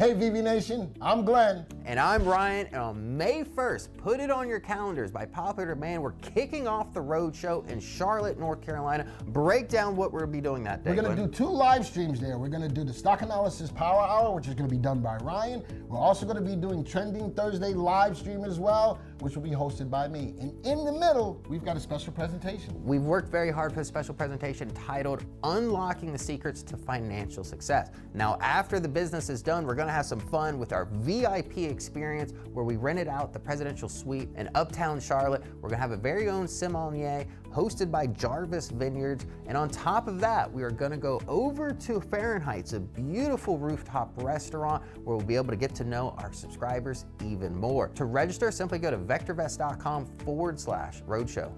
Hey VV Nation, I'm Glenn. And I'm Ryan, and on May 1st, put it on your calendars. By popular demand, we're kicking off the road show in Charlotte, North Carolina. Break down what we'll be doing that day. We're going to do 2 live streams there. We're going to do the Stock Analysis Power Hour, which is going to be done by Ryan. We're also going to be doing Trending Thursday live stream as well, which will be hosted by me. And in the middle, we've got a special presentation. We've worked very hard for a special presentation titled Unlocking the Secrets to Financial Success. Now, after the business is done, we're going to have some fun with our VIP experience where we rented out the presidential suite in Uptown Charlotte. We're going to have a very own sommelier hosted by Jarvis Vineyards. And on top of that, we are going to go over to Fahrenheit's, a beautiful rooftop restaurant where we'll be able to get to know our subscribers even more. To register, simply go to vectorvest.com/roadshow.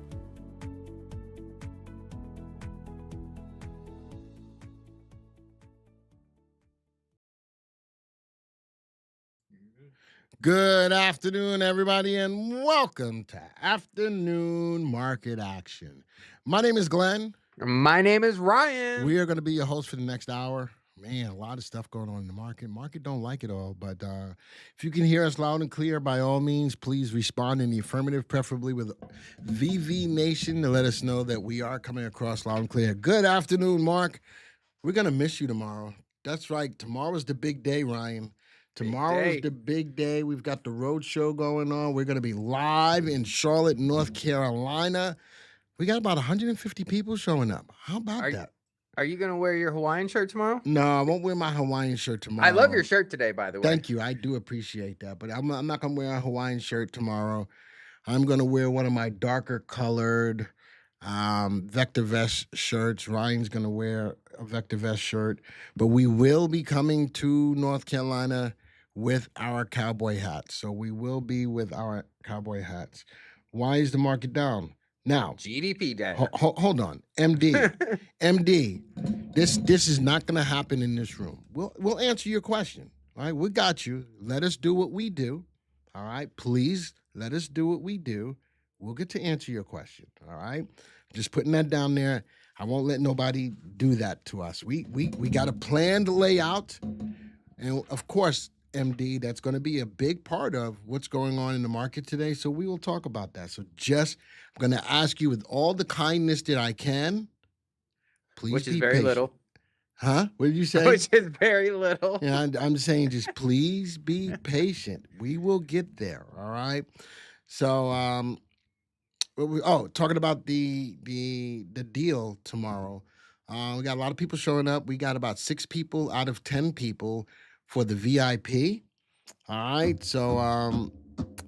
Good afternoon, everybody, and welcome to Afternoon Market Action. My name is Glenn. My name is Ryan. We are going to be your host for the next hour. Man, a lot of stuff going on in the market. Market don't like it all, but if you can hear us loud and clear, by all means, please respond in the affirmative, preferably with VV Nation, to let us know that we are coming across loud and clear. Good afternoon, Mark. We're going to miss you tomorrow. That's right. Tomorrow's the big day, Ryan. Tomorrow's the big day. We've got the road show going on. We're going to be live in Charlotte, North Carolina. We got about 150 people showing up. How about that? Are you going to wear your Hawaiian shirt tomorrow? No, I won't wear my Hawaiian shirt tomorrow. I love your shirt today, by the way. Thank you. I do appreciate that. But I'm not going to wear a Hawaiian shirt tomorrow. I'm going to wear one of my darker colored VectorVest shirts. Ryan's going to wear a VectorVest shirt. But we will be coming to North Carolina with our cowboy hats. So we will be with our cowboy hats. Why is the market down? Now, GDP data. Hold on. MD. MD, this is not going to happen in this room. We'll answer your question. All right, we got you. Let us do what we do. All right, please let us do what we do. We'll get to answer your question. All right, just putting that down there. I won't let nobody do that to us. We got a planned layout, and of course, MD, that's going to be a big part of what's going on in the market today. So we will talk about that. So I'm going to ask you with all the kindness that I can, please Which is be very patient. little. Huh? What did you say? Which is very little. Yeah, I'm saying just please be patient. We will get there. All right. So, talking about the deal tomorrow. We got a lot of people showing up. We got about 6 people out of 10 people for the VIP. All right. So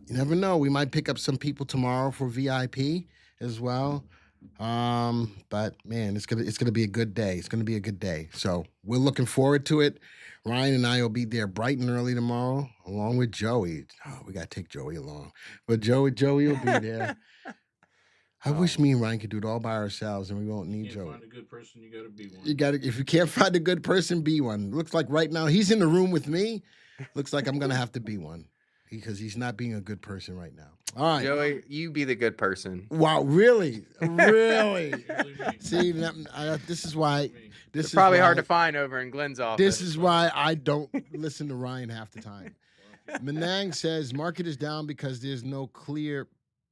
you never know. We might pick up some people tomorrow for VIP as well. But man, it's gonna be a good day. It's gonna be a good day. So we're looking forward to it. Ryan and I will be there bright and early tomorrow, along with Joey. Oh, we gotta take Joey along. But Joey will be there. I wish me and Ryan could do it all by ourselves, and we won't need Joey. Find a good person, you gotta be one. If you can't find a good person, be one. Looks like right now he's in the room with me. Looks like I'm gonna have to be one because he's not being a good person right now. All right, Joey, you be the good person. Wow, really? See, this is why. This It's is probably why, hard to find over in Glenn's office. This is why I don't listen to Ryan half the time. Menang says market is down because there's no clear,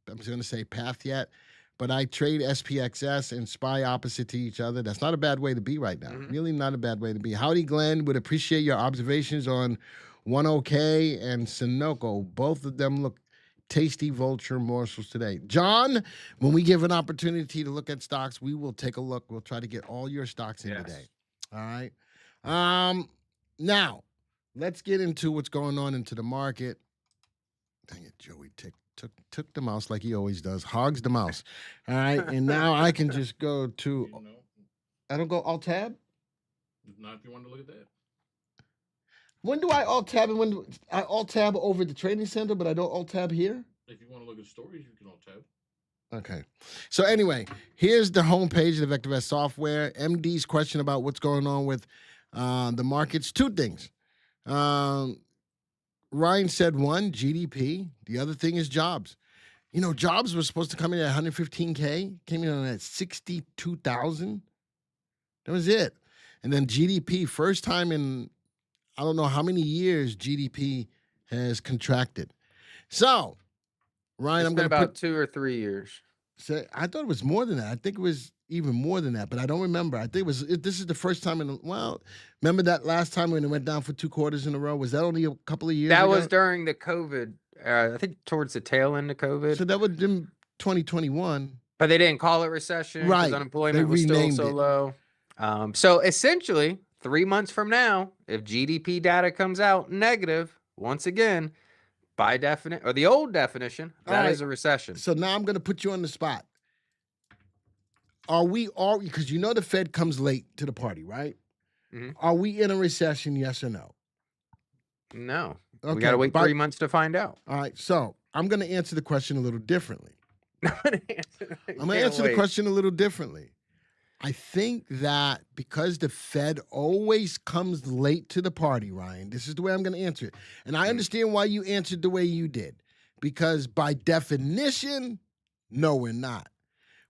I'm just gonna say path yet. But I trade SPXS and SPY opposite to each other. That's not a bad way to be right now. Mm-hmm. Really not a bad way to be. Howdy, Glenn. Would appreciate your observations on 10K and Sunoco. Both of them look tasty vulture morsels today. John, when we give an opportunity to look at stocks, we will take a look. We'll try to get all your stocks in today. All right. Now, let's get into what's going on into the market. Dang it, Joey took the mouse like he always does. Hogs the mouse. All right. And now I can just go to, I don't go alt tab? Not if you want to look at that. When do I alt tab and when do I alt tab over the training center, but I don't alt tab here? If you want to look at stories, you can alt tab. Okay. So anyway, here's the homepage of the VectorVest software. MD's question about what's going on with the markets. 2 things. Ryan said 1, GDP. The other thing is jobs. You know, jobs were supposed to come in at 115K, came in at 62,000. That was it. And then GDP, first time in I don't know how many years GDP has contracted. So, Ryan, It's I'm been going to about put. 2 or 3 years. Say, I thought it was more than that. I think it was even more than that, but I don't remember. I think it was. This is the first time remember that last time when it went down for 2 quarters in a row? Was that only a couple of years That ago? was during the COVID. I think towards the tail end of COVID. So that would have been 2021. But they didn't call it recession because Right. They unemployment was still renamed so it. low. So essentially, 3 months from now, if GDP data comes out negative, once again, by definition, or the old definition, All that right. is a recession. So now I'm going to put you on the spot. Are we all, because you know the Fed comes late to the party, right? Mhm. Are we in a recession, yes or no? No. Okay, We got to wait but- 3 months to find out. All right, so I'm going to answer the question a little differently. I'm going to Can't answer the wait. question a little differently. I think that because the Fed always comes late to the party, Ryan, this is the way I'm going to answer it. And I understand why you answered the way you did. Because by definition, no, we're not.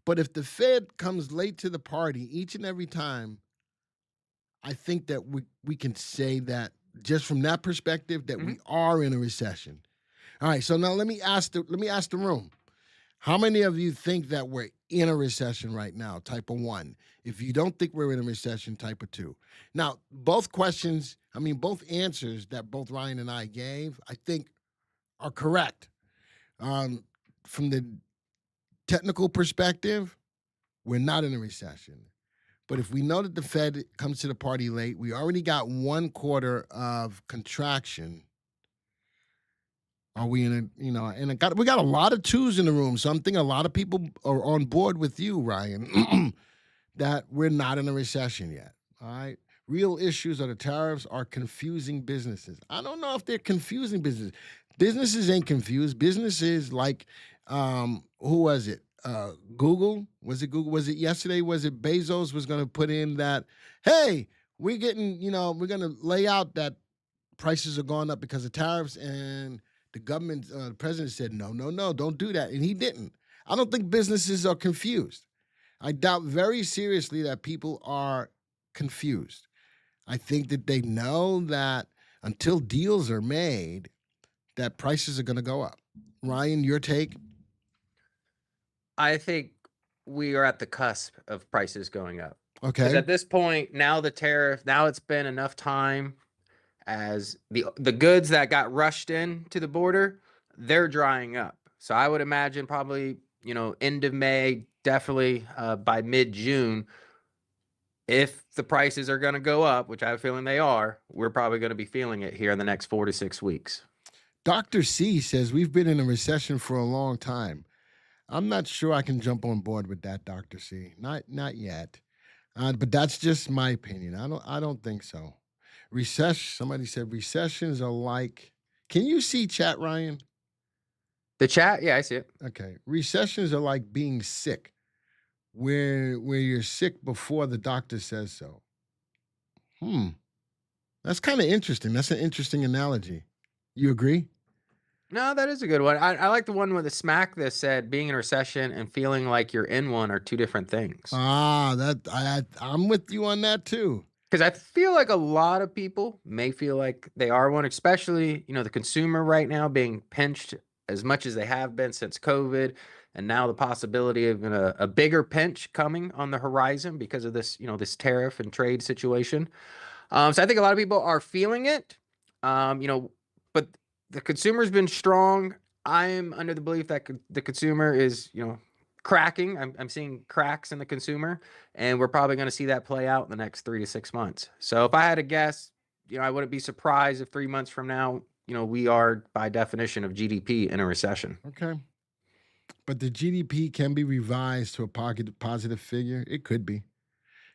But if the Fed comes late to the party each and every time, I think that we can say that just from that perspective that we are in a recession. All right, so now let me ask the room. How many of you think that we're in a recession right now? Type of 1. If you don't think we're in a recession, type of 2. Now, both answers that both Ryan and I gave, I think are correct. From the technical perspective, we're not in a recession. But if we know that the Fed comes to the party late, we already got 1 quarter of contraction. Are we in a, we got a lot of 2s in the room. So I'm thinking a lot of people are on board with you, Ryan, that we're not in a recession yet. All right. Real issues are the tariffs are confusing businesses. I don't know if they're confusing businesses. Businesses ain't confused. Businesses like, who was it? Google? Was it Google? Was it yesterday? Was it Bezos was going to put in that, hey, we're going to lay out that prices are going up because of tariffs, and the government, the president said, no, don't do that. And he didn't. I don't think businesses are confused. I doubt very seriously that people are confused. I think that they know that until deals are made, that prices are going to go up. Ryan, your take? I think we are at the cusp of prices going up. Because Okay. at this point, now it's been enough time as the goods that got rushed in to the border, they're drying up. So I would imagine probably, end of May, definitely by mid-June, if the prices are going to go up, which I have a feeling they are, we're probably going to be feeling it here in the next 4 to 6 weeks. Dr. C says we've been in a recession for a long time. I'm not sure I can jump on board with that, Dr. C. Not yet. But that's just my opinion. I don't think so. Somebody said recessions are like, can you see chat, Ryan? The chat, yeah, I see it. Okay. Recessions are like being sick, where you're sick before the doctor says so. That's kind of interesting. That's an interesting analogy. You agree? No, that is a good one. I like the one with the smack that said being in a recession and feeling like you're in one are two different things. I'm with you on that too. Because I feel like a lot of people may feel like they are one, especially, the consumer right now being pinched as much as they have been since COVID. And now the possibility of a bigger pinch coming on the horizon because of this, this tariff and trade situation. So I think a lot of people are feeling it, but the consumer's been strong. I'm under the belief that the consumer is, cracking. I'm seeing cracks in the consumer, and we're probably going to see that play out in the next 3 to 6 months. So if I had to guess, I wouldn't be surprised if 3 months from now, we are by definition of GDP in a recession. Okay. But the GDP can be revised to a positive figure. It could be.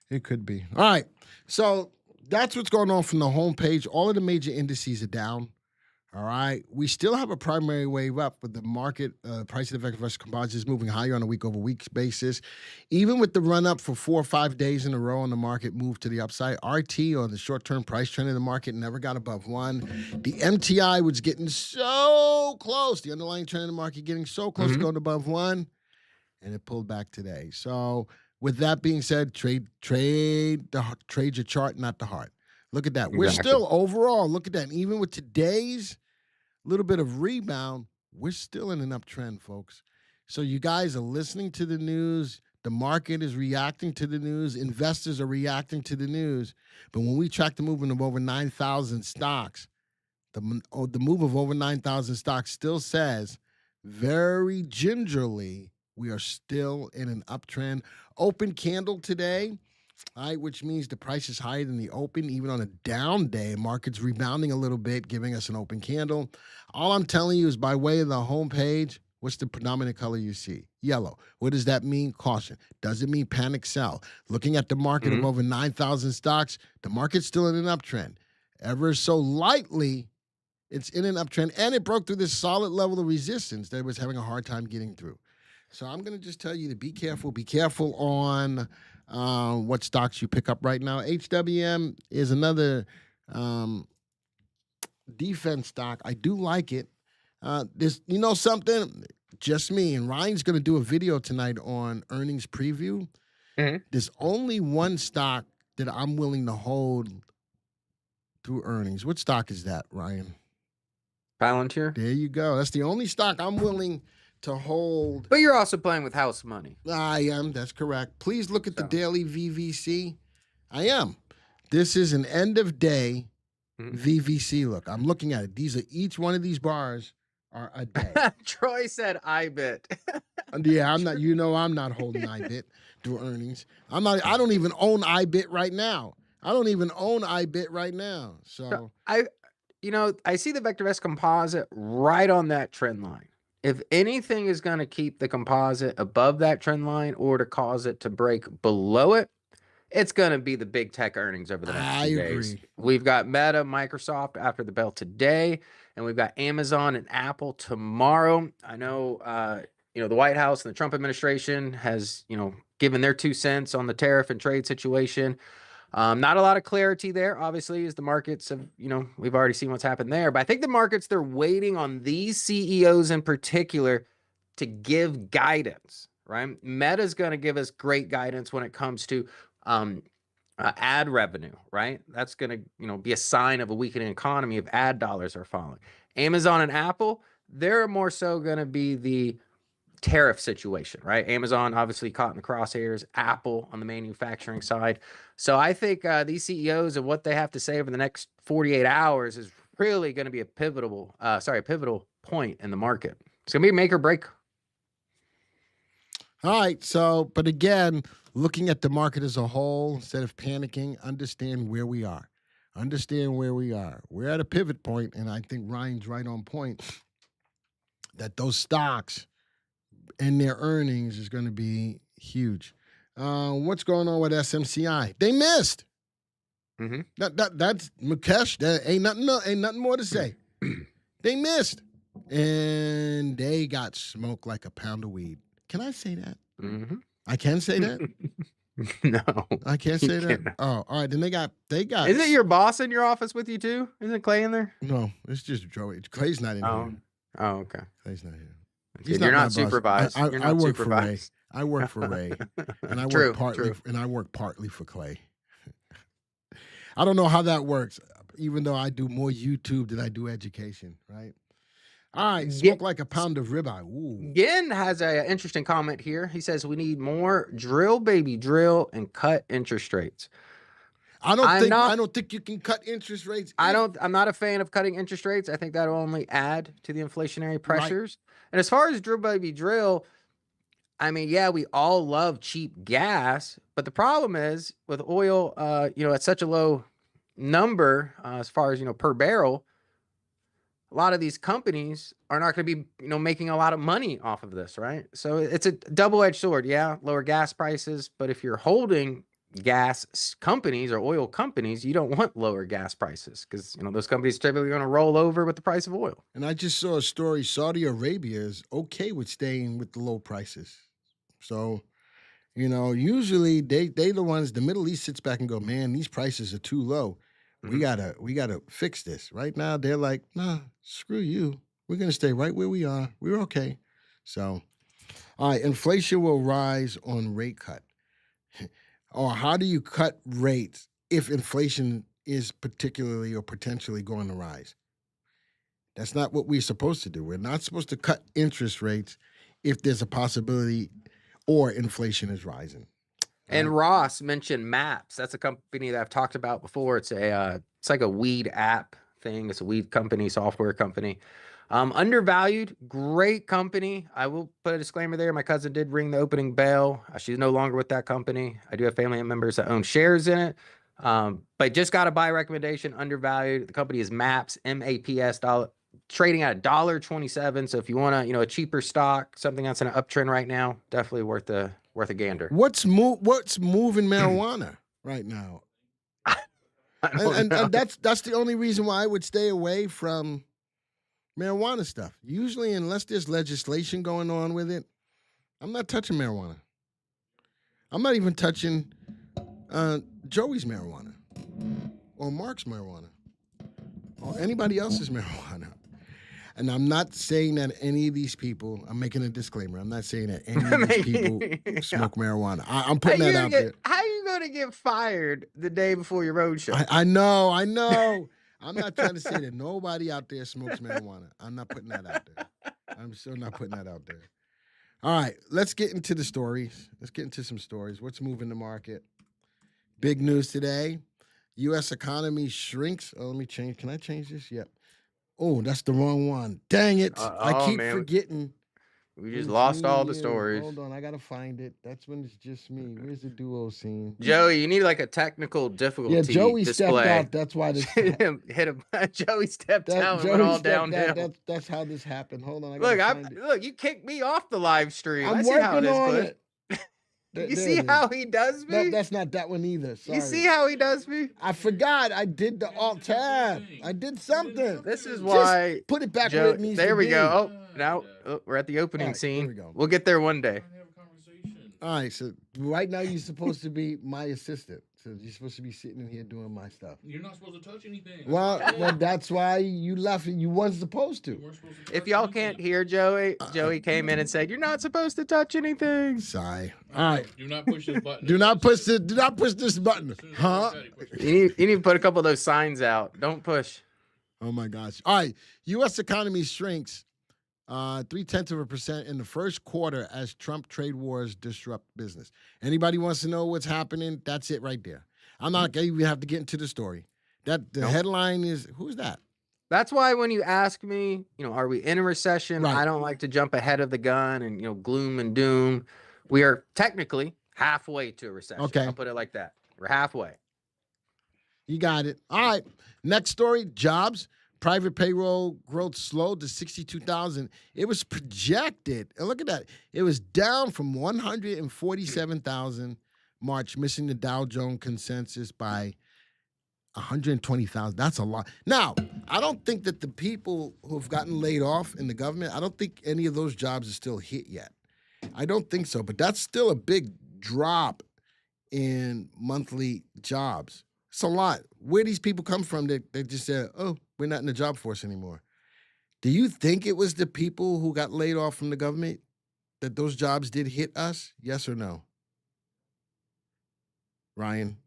It could be. All right. So that's what's going on from the homepage. All of the major indices are down. All right. We still have a primary wave up with the market price of the VectorVest composites moving higher on a week-over-week basis. Even with the run-up for 4 or 5 days in a row on the market moved to the upside, RT, or the short-term price trend in the market, never got above 1. The MTI was getting so close. The underlying trend in the market getting so close to going above 1, and it pulled back today. So with that being said, trade your chart, not the heart. Look at that. We're Exactly. still overall, look at that. Even with today's little bit of rebound, we're still in an uptrend, folks. So you guys are listening to the news. The market is reacting to the news. Investors are reacting to the news. But when we track the movement of over 9,000 stocks, the move of over 9,000 stocks still says very gingerly we are still in an uptrend. Open candle today, all right, which means the price is higher than the open. Even on a down day, market's rebounding a little bit, giving us an open candle. All I'm telling you is by way of the homepage, what's the predominant color you see? Yellow. What does that mean? Caution. Does it mean panic sell? Looking at the market of over 9,000 stocks, the market's still in an uptrend. Ever so lightly, it's in an uptrend, and it broke through this solid level of resistance that it was having a hard time getting through. So I'm going to just tell you to be careful. Be careful on what stocks you pick up right now. HWM is another defense stock. I do like it. This, you know something? Just me. And Ryan's going to do a video tonight on earnings preview. There's only one stock that I'm willing to hold through earnings. What stock is that, Ryan? Palantir. There you go. That's the only stock I'm willing to hold. But you're also playing with house money. I am. That's correct. Please look at the daily VVC. I am. This is an end of day VVC look. I'm looking at it. Each one of these bars are a day. Troy said IBIT. Yeah, I'm not. You know, I'm not holding IBIT through earnings. I'm not. I don't even own IBIT right now. So I see the VectorVest composite right on that trend line. If anything is going to keep the composite above that trend line or to cause it to break below it, it's going to be the big tech earnings over the next few days. We've got Meta, Microsoft after the bell today, and we've got Amazon and Apple tomorrow. I know, the White House and the Trump administration has, given their 2 cents on the tariff and trade situation. Not a lot of clarity there, obviously, as the markets have, we've already seen what's happened there. But I think the markets, they're waiting on these CEOs in particular to give guidance, right? Meta's going to give us great guidance when it comes to ad revenue, right? That's going to, be a sign of a weakening economy if ad dollars are falling. Amazon and Apple, they're more so going to be the tariff situation, right? Amazon obviously caught in the crosshairs, Apple on the manufacturing side. So I think these CEOs and what they have to say over the next 48 hours is really going to be a pivotal point in the market. It's going to be a make or break. All right. So, but again, looking at the market as a whole, instead of panicking, understand where we are. We're at a pivot point, and I think Ryan's right on point that those stocks and their earnings is going to be huge. What's going on with SMCI? They missed. That's Mukesh. That ain't nothing more to say. They missed, and they got smoked like a pound of weed. Can I say that? I can say that. No, I can't say that. Cannot. Oh, all right. Then they got. Isn't it your boss in your office with you too? Isn't Clay in there? No, it's just Joey. Clay's not in here. Oh, okay. Clay's not here. You're not supervised. I work for Ray. I work for Ray, and I work partly for Clay. I don't know how that works, even though I do more YouTube than I do education, right? All right, smoke like a pound of ribeye. Ooh. Gin has an interesting comment here. He says we need more drill, baby, drill, and cut interest rates. I don't think you can cut interest rates. I'm not a fan of cutting interest rates. I think that'll only add to the inflationary pressures. Right. And as far as drill, baby, drill, I mean, yeah, we all love cheap gas, but the problem is with oil, at such a low number as far as, per barrel, a lot of these companies are not going to be, making a lot of money off of this, right? So it's a double-edged sword. Yeah, lower gas prices, but if you're holding gas companies or oil companies, you don't want lower gas prices because, those companies are typically going to roll over with the price of oil. And I just saw a story. Saudi Arabia is okay with staying with the low prices. So, usually they the ones, the Middle East sits back and go, man, these prices are too low. We gotta fix this. Right now, they're like, nah, screw you. We're gonna stay right where we are. We're okay. So, all right, inflation will rise on rate cut. Or how do you cut rates if inflation is particularly or potentially going to rise. That's not what we're supposed to do. We're not supposed to cut interest rates if there's a possibility or inflation is rising. And Right. Ross mentioned Maps. That's a company that I've talked about before. It's it's like a weed app thing. It's a weed company, software company. Undervalued, great company. I will put a disclaimer there. My cousin did ring the opening bell. She's no longer with that company. I do have family members that own shares in it. But just got a buy recommendation, undervalued. The company is Maps, MAPS, trading at $1.27. So if you want a cheaper stock, something that's in an uptrend right now, definitely worth a gander. What's moving marijuana right now? And that's the only reason why I would stay away from marijuana stuff. Usually, unless there's legislation going on with it, I'm not touching marijuana. I'm not even touching Joey's marijuana or Mark's marijuana or anybody else's marijuana. And I'm not saying that any of these people, I'm making a disclaimer, I'm not saying that any of these people smoke marijuana. I'm putting that out there. How are you going to get fired the day before your road show? I know. I'm not trying to say that nobody out there smokes marijuana. I'm not putting that out there. I'm still not putting that out there. All right, let's get into the stories. Let's get into some stories. What's moving the market? Big news today. U.S. economy shrinks. Oh, let me change. Can I change this? Yep. Oh, that's the wrong one. Dang it. I keep forgetting. We just lost all the stories. Hold on, I gotta find it. That's when it's just me. Where's the duo scene? Joey, you need like a technical difficulty. Yeah, Joey display. stepped out. That's why this hit him. Joey stepped out and went all downhill. That's how this happened. Hold on, look, you kicked me off the live stream. I'm I see working how it is, on bud. it. You see how he does me? No, that's not that one either. Sorry. You see how he does me? I forgot. I did the alt tab. I did something. This is why. Just put it back where it needs to be. There we go. Oh, now we're at the opening scene. Here we go. We'll get there one day. All right. So right now you're supposed to be my assistant. So you're supposed to be sitting in here doing my stuff. You're not supposed to touch anything. Well, that's why you left. You wasn't supposed to. If y'all can't hear Joey came in and said, "You're not supposed to touch anything." Sigh. All right. Do not push this button. Do not push this button. Huh? You need to put a couple of those signs out. Don't push. Oh my gosh. All right. U.S. economy shrinks 0.3% in the first quarter as Trump trade wars disrupt business. Anybody wants to know what's happening? That's it right there. I'm not going to even have to get into the story. The headline is, who's that? That's why when you ask me, are we in a recession? Right. I don't like to jump ahead of the gun and, gloom and doom. We are technically halfway to a recession. Okay. I'll put it like that. We're halfway. You got it. All right. Next story, jobs. Private payroll growth slowed to 62,000. It was projected, and look at that, it was down from 147,000 March, missing the Dow Jones consensus by 120,000. That's a lot. Now, I don't think that the people who've gotten laid off in the government, I don't think any of those jobs are still hit yet. I don't think so, but that's still a big drop in monthly jobs. It's a lot. Where these people come from, they just said, oh, we're not in the job force anymore. Do you think it was the people who got laid off from the government that those jobs did hit us? Yes or no? Ryan?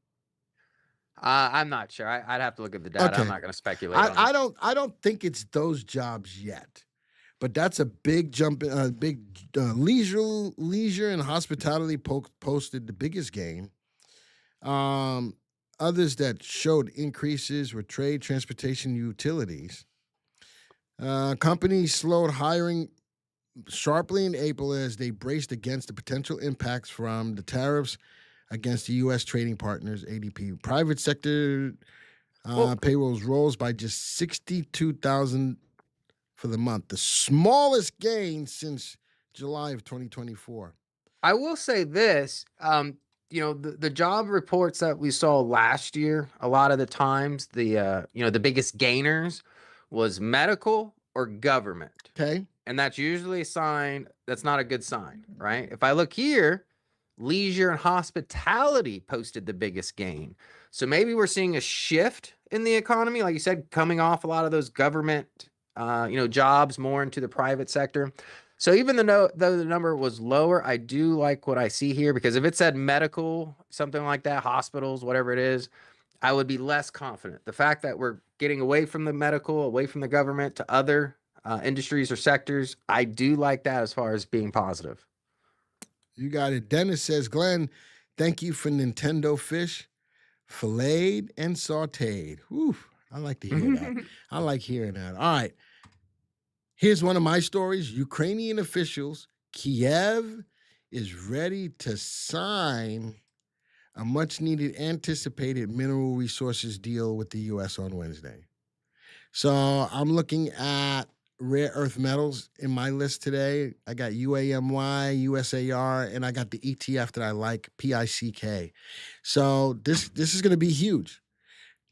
I'm not sure. I'd have to look at the data. Okay. I'm not going to speculate on it. I don't think it's those jobs yet. But that's a big jump. Leisure and hospitality posted the biggest gain. Others that showed increases were trade, transportation, utilities. Companies slowed hiring sharply in April as they braced against the potential impacts from the tariffs against the U.S. trading partners, ADP. Private sector payrolls rose by just 62,000 for the month, the smallest gain since July of 2024. I will say this, the job reports that we saw last year, a lot of the times, the biggest gainers was medical or government. Okay. And that's usually a sign that's not a good sign, right? If I look here, leisure and hospitality posted the biggest gain. So maybe we're seeing a shift in the economy, like you said, coming off a lot of those government jobs more into the private sector. So even though the number was lower, I do like what I see here, because if it said medical, something like that, hospitals, whatever it is, I would be less confident. The fact that we're getting away from the medical, away from the government to other industries or sectors, I do like that as far as being positive. You got it. Dennis says, Glenn, thank you for Nintendo fish, filleted and sauteed. Whew, I like to hear that. I like hearing that. All right. Here's one of my stories. Ukrainian officials, Kiev is ready to sign a much-needed, anticipated mineral resources deal with the U.S. on Wednesday. So I'm looking at rare earth metals in my list today. I got UAMY, USAR, and I got the ETF that I like, PICK. So this is going to be huge.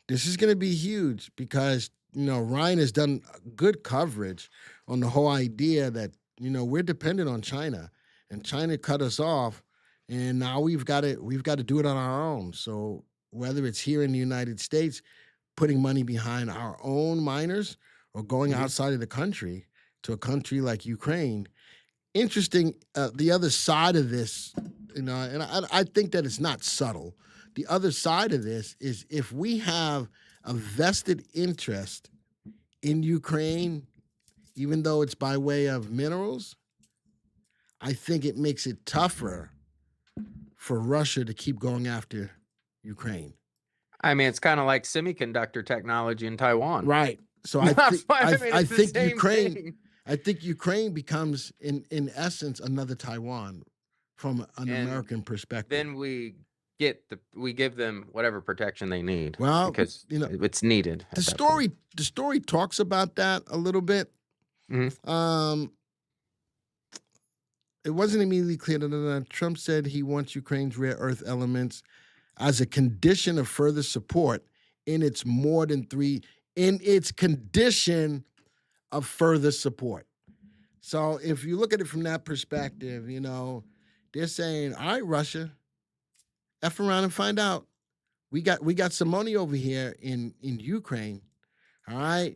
This is going to be huge because, Ryan has done good coverage on the whole idea that, we're dependent on China, and China cut us off, and now we've got to do it on our own. So whether it's here in the United States, putting money behind our own miners, or going outside of the country to a country like Ukraine. Interesting, the other side of this, and I think that it's not subtle. The other side of this is if we have a vested interest in Ukraine, even though it's by way of minerals, I think it makes it tougher for Russia to keep going after Ukraine. I mean, it's kind of like semiconductor technology in Taiwan. Right. So I think Ukraine becomes in essence another Taiwan from an American perspective. Then we give them whatever protection they need. Well, because it's needed. The story talks about that a little bit. Mm-hmm. It wasn't immediately clear that Trump said he wants Ukraine's rare earth elements as a condition of further support in its condition of further support. So if you look at it from that perspective, they're saying, all right, Russia, F around and find out. We got some money over here in Ukraine. All right.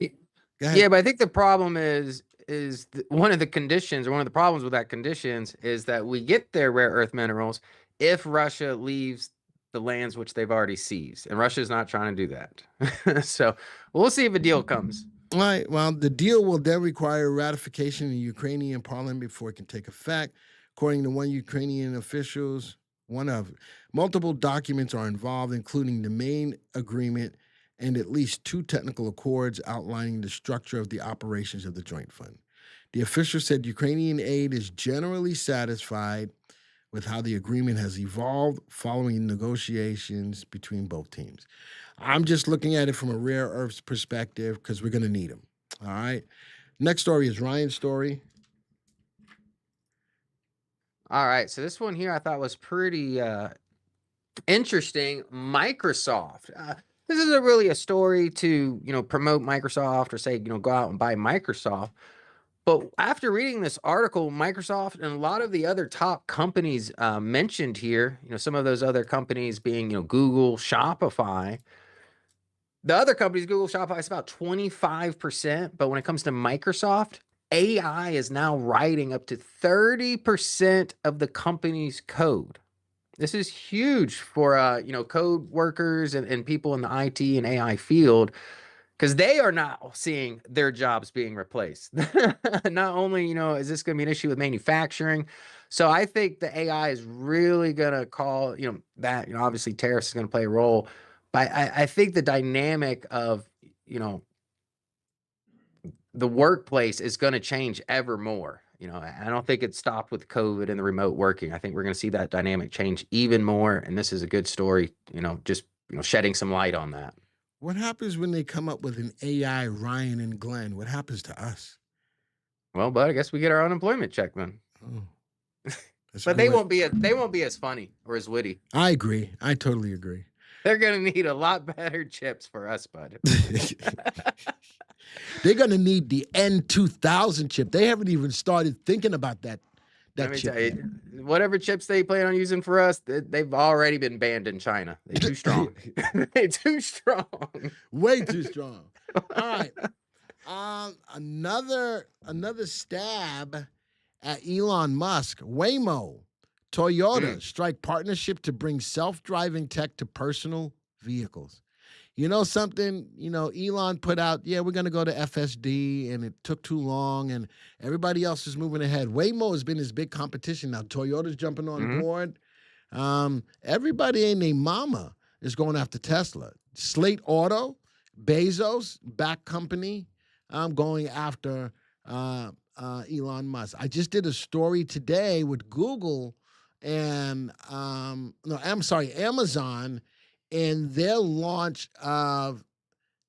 Go ahead. Yeah, but I think the problem is one of the conditions, or one of the problems with that conditions, is that we get their rare earth minerals if Russia leaves the lands which they've already seized, and Russia's not trying to do that. So we'll see if a deal comes. All right. Well, the deal will then require ratification in the Ukrainian parliament before it can take effect. According to one Ukrainian officials, one of multiple documents are involved, including the main agreement and at least 2 technical accords outlining the structure of the operations of the joint fund. The official said Ukrainian aid is generally satisfied with how the agreement has evolved following negotiations between both teams. I'm just looking at it from a rare earths perspective because we're going to need them. All right. Next story is Ryan's story. All right. So this one here I thought was pretty interesting. Microsoft. This isn't really a story to, promote Microsoft or say, go out and buy Microsoft. But after reading this article, Microsoft and a lot of the other top companies mentioned here, some of those other companies being, Google, Shopify. The other companies, Google, Shopify, is about 25%. But when it comes to Microsoft, AI is now writing up to 30% of the company's code. This is huge for, code workers and people in the IT and AI field, because they are now seeing their jobs being replaced. Not only, is this going to be an issue with manufacturing. So I think the AI is really going to call, that, obviously tariffs is going to play a role. But I think the dynamic of, the workplace is going to change ever more. I don't think it stopped with COVID and the remote working. I think we're going to see that dynamic change even more. And this is a good story, just, shedding some light on that. What happens when they come up with an AI Ryan and Glenn? What happens to us? Well, but I guess we get our unemployment check then. Oh, but they won't be as funny or as witty. I agree. I totally agree. They're going to need a lot better chips for us, bud. They're going to need the N2000 chip. They haven't even started thinking about that Let me chip. tell you, whatever chips they plan on using for us, they've already been banned in China. They're too strong. They're too strong. Way too strong. All right. Another stab at Elon Musk. Waymo, Toyota strike partnership to bring self-driving tech to personal vehicles. You know something? You know, Elon put out, yeah, we're going to go to FSD, and it took too long, and everybody else is moving ahead. Waymo has been his big competition. Now, Toyota's jumping on board. Everybody and their mama is going after Tesla. Slate Auto, Bezos, back company, going after Elon Musk. I just did a story today with Google and Amazon, and their launch of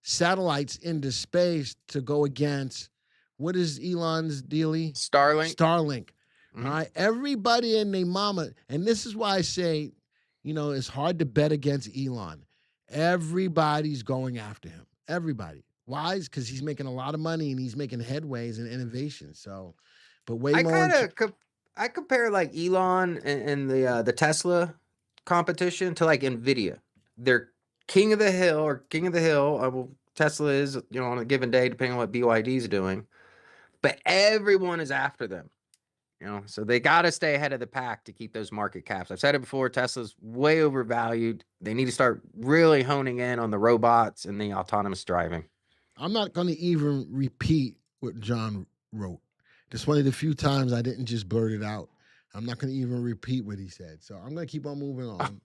satellites into space to go against, what is Elon's dealie? Starlink. All right, everybody and their mama, and this is why I say, you know, it's hard to bet against Elon. Everybody's going after him. Everybody. Why? Because he's making a lot of money and he's making headways and innovations. So, but way more. I compare like Elon and the Tesla competition to like Nvidia. They're king of the hill. Well, Tesla is, you know, on a given day, depending on what BYD is doing, but everyone is after them. You know, so they got to stay ahead of the pack to keep those market caps. I've said it before, Tesla's way overvalued. They need to start really honing in on the robots and the autonomous driving. I'm not going to even repeat what John wrote. Just one of the few times I didn't just blurt it out. I'm not going to even repeat what he said. So I'm going to keep on moving on.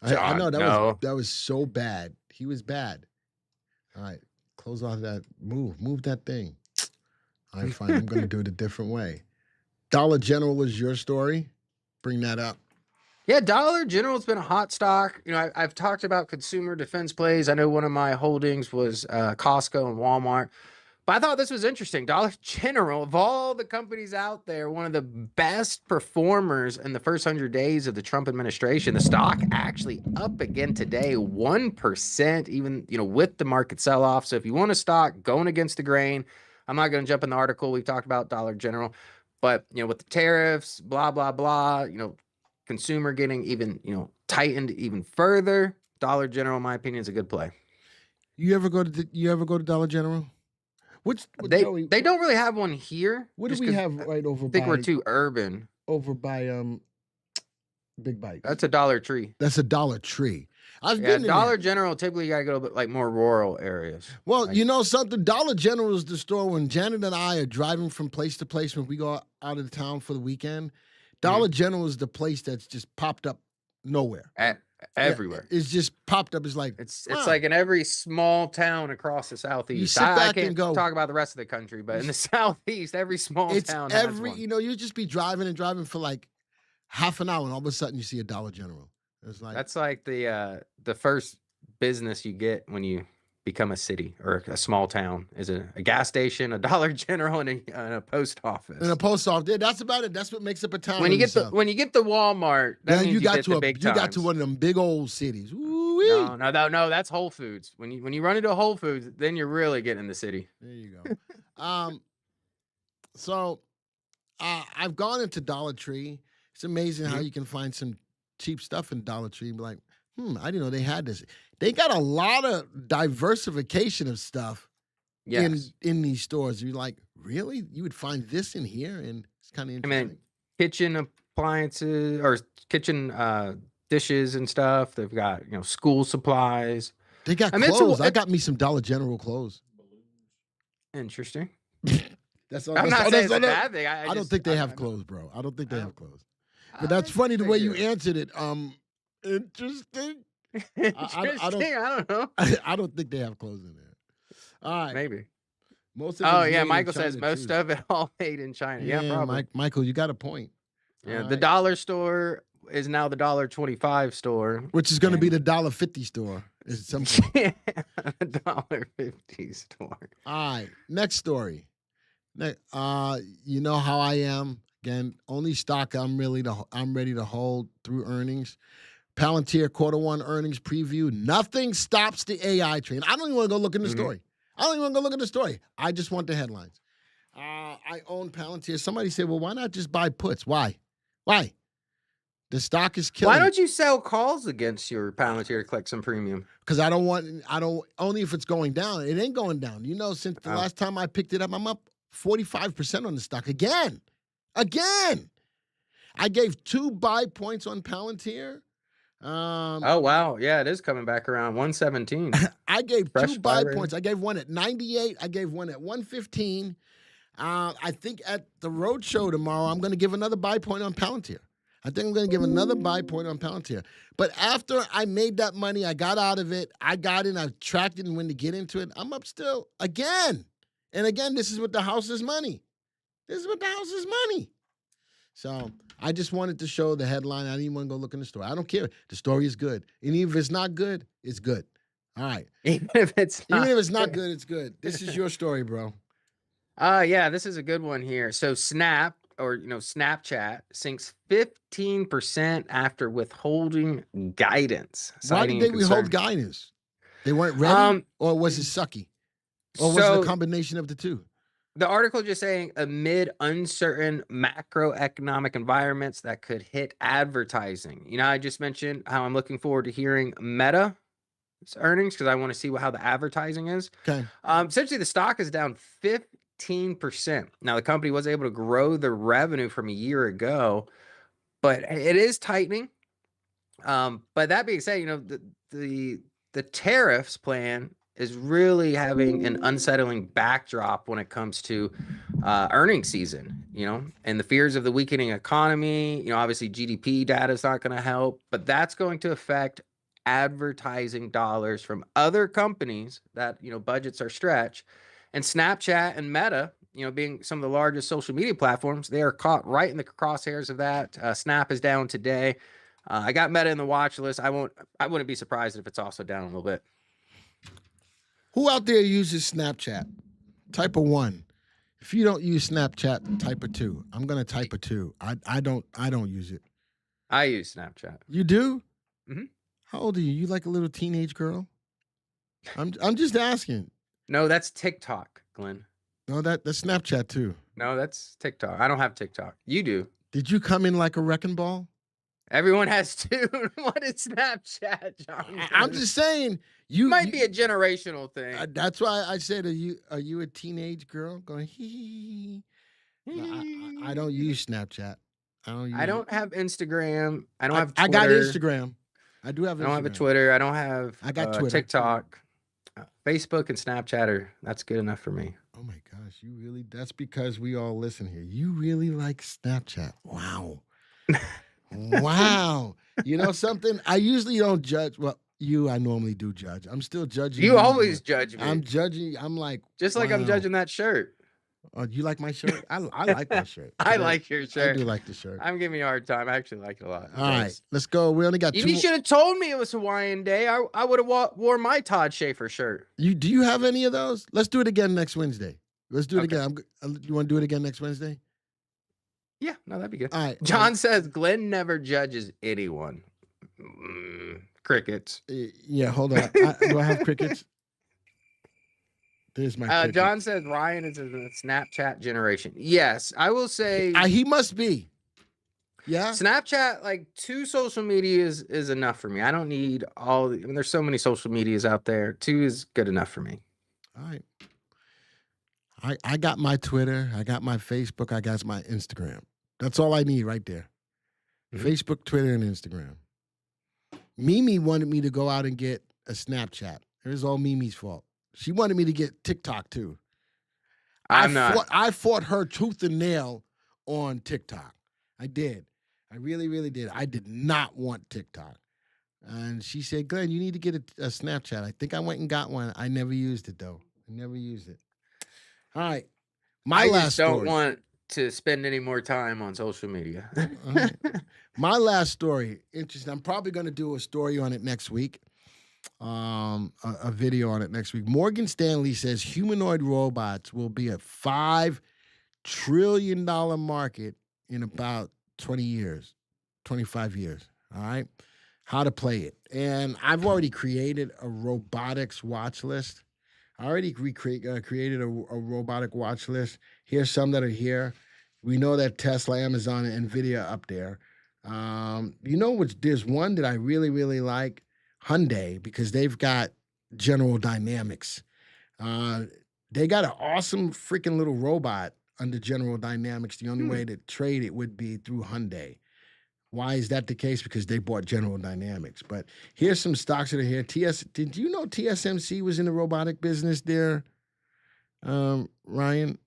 I know that was so bad. He was bad. All right, close off that. Move that thing. All right, fine. I'm going to do it a different way. Dollar General is your story. Bring that up. Yeah, Dollar General's been a hot stock. You know, I've talked about consumer defense plays. I know one of my holdings was Costco and Walmart. But I thought this was interesting. Dollar General, of all the companies out there, one of the best performers in the first 100 days of the Trump administration. The stock actually up again today, 1%, even, you know, with the market sell-off. So if you want a stock going against the grain, I'm not going to jump in the article. We've talked about Dollar General. But, you know, with the tariffs, blah, blah, blah, you know, consumer getting even, you know, tightened even further, Dollar General, in my opinion, is a good play. You ever go to Dollar General? They don't really have one here. What do we have right over by? I think we're too urban. Over by Big Bite. That's a Dollar Tree. That's a Dollar Tree. I've been in Dollar there. General, typically you got to go to like more rural areas. Well, you know something? Dollar General is the store when Janet and I are driving from place to place when we go out of town for the weekend. Dollar General is the place that's just popped up nowhere. Everywhere. It's just popped up. It's like it's like in every small town across the Southeast. You sit back I can't and go, talk about the rest of the country, but in the Southeast, every small town has one. You know, you just be driving for like half an hour, and all of a sudden you see a Dollar General. It's like that's like the first business you get when you become a city or a small town is a gas station, a Dollar General, and a post office. And a post office. Yeah, that's about it. That's what makes up a town. When you get the Walmart, that means you got to one of them big old cities. No, that's Whole Foods. When you run into a Whole Foods, then you're really getting in the city. There you go. So I've gone into Dollar Tree. It's amazing how you can find some cheap stuff in Dollar Tree and be like, I didn't know they had this. They got a lot of diversification of stuff in these stores. You're like, really? You would find this in here? And it's kind of interesting. I mean, kitchen appliances or kitchen dishes and stuff. They've got, you know, school supplies. They got clothes. I got me some Dollar General clothes. Interesting. That's all. I'm not saying it's a bad thing. I don't think they have clothes, bro. I don't think they have clothes. But that's funny the way you answered it. Interesting. I don't know. I don't think they have clothes in there. All right. Maybe. Most of it Michael says most of it all made in China. Yeah, probably. Michael, you got a point. Yeah, the dollar store is now the $1.25 store. Which is going to be the $1.50 store at some point. Yeah, the $1.50 store. All right. Next story. You know how I am. Again, only stock I'm ready to hold through earnings. Palantir Q1 earnings preview. Nothing stops the AI train. I don't even want to go look in the story. I just want the headlines. I own Palantir. Somebody said, well, why not just buy puts? Why? The stock is killing. Why don't you sell calls against your Palantir to collect some premium? Because I don't, only if it's going down. It ain't going down. You know, since the last time I picked it up, I'm up 45% on the stock. Again. I gave 2 buy points on Palantir. Oh, wow. Yeah, it is coming back around 117. I gave Fresh 2 buy buy rate. points. I gave one at 98. I gave one at 115. I think at the road show tomorrow, I'm going to give another buy point on Palantir. I think I'm going to give another buy point on Palantir. But after I made that money, I got out of it. I got in. I tracked it and when to get into it. I'm up still again. And again, this is with the house's money. This is with the house's money. So I just wanted to show the headline. I didn't even want to go look in the story. I don't care. The story is good. And even if it's not good, it's good. All right. Even if it's not good, it's good. This is your story, bro. Yeah, this is a good one here. So Snap, or Snapchat, sinks 15% after withholding guidance. Why did they withhold guidance? They weren't ready, or was it sucky, or was it a combination of the two? The article just saying amid uncertain macroeconomic environments that could hit advertising. I just mentioned how I'm looking forward to hearing Meta's earnings because I want to see how the advertising is. Okay. Essentially, the stock is down 15%. Now, the company was able to grow the revenue from a year ago, but it is tightening. But that being said, the tariffs plan is really having an unsettling backdrop when it comes to earnings season, and the fears of the weakening economy. Obviously GDP data is not going to help, but that's going to affect advertising dollars from other companies that, budgets are stretched. And Snapchat and Meta, being some of the largest social media platforms, they are caught right in the crosshairs of that. Snap is down today. I got Meta in the watch list. I wouldn't be surprised if it's also down a little bit. Who out there uses Snapchat? Type a 1. If you don't use Snapchat, type a 2. I'm gonna type a 2. I don't use it. I use Snapchat. You do? Mm-hmm. How old are you? You like a little teenage girl? I'm just asking. No, that's TikTok, Glenn. No, that's Snapchat too. No, that's TikTok. I don't have TikTok. You do. Did you come in like a wrecking ball? Everyone has two. What is Snapchat, John? I'm just saying you might be a generational thing. That's why I said, are you a teenage girl going hee? I don't use Snapchat. I don't have Instagram. I don't have Twitter. I got Instagram. I do have Instagram. I don't have a Twitter. I don't have got Twitter. TikTok. Facebook and Snapchat that's good enough for me. Oh my gosh, that's because we all listen here. You really like Snapchat. Wow. Wow. You know something? I usually don't judge. Well, I normally do judge. I'm still judging. You always judge me. I'm judging. I'm like, just like I'm judging that shirt. Oh, you like my shirt? I like my shirt. I like your shirt. I do like the shirt. I'm giving you a hard time. I actually like it a lot. All right, let's go. We only got 2. You should have told me it was Hawaiian Day. I would have wore my Todd Schaefer shirt. Do you have any of those? Let's do it again next Wednesday. Let's do it again. You want to do it again next Wednesday? Yeah, no, that'd be good. All right. John says Glenn never judges anyone. Crickets. Yeah, hold on. Do I have crickets? There's my cricket. John says Ryan is a Snapchat generation. Yes, I will say he must be. Yeah. Snapchat, like 2 social medias is enough for me. I don't need all. There's so many social medias out there. 2 is good enough for me. All right. I got my Twitter. I got my Facebook. I got my Instagram. That's all I need right there. Mm-hmm. Facebook, Twitter, and Instagram. Mimi wanted me to go out and get a Snapchat. It was all Mimi's fault. She wanted me to get TikTok too. I fought her tooth and nail on TikTok. I did. I really, really did. I did not want TikTok. And she said, Glenn, you need to get a Snapchat. I think I went and got one. I never used it though. I never used it. All right. I just don't want to spend any more time on social media. Right. My last story, interesting. I'm probably going to do a story on it next week. A video on it next week. Morgan Stanley says humanoid robots will be a $5 trillion market in about 20 years, 25 years. All right. How to play it. And I've already created a robotics watch list. I already created a robotic watch list. Here's some that are here. We know that Tesla, Amazon, and NVIDIA up there. There's one that I really, really like, Hyundai, because they've got General Dynamics. They got an awesome freaking little robot under General Dynamics. The only way to trade it would be through Hyundai. Why is that the case? Because they bought General Dynamics. But here's some stocks that are here. Did you know TSMC was in the robotic business there, Ryan?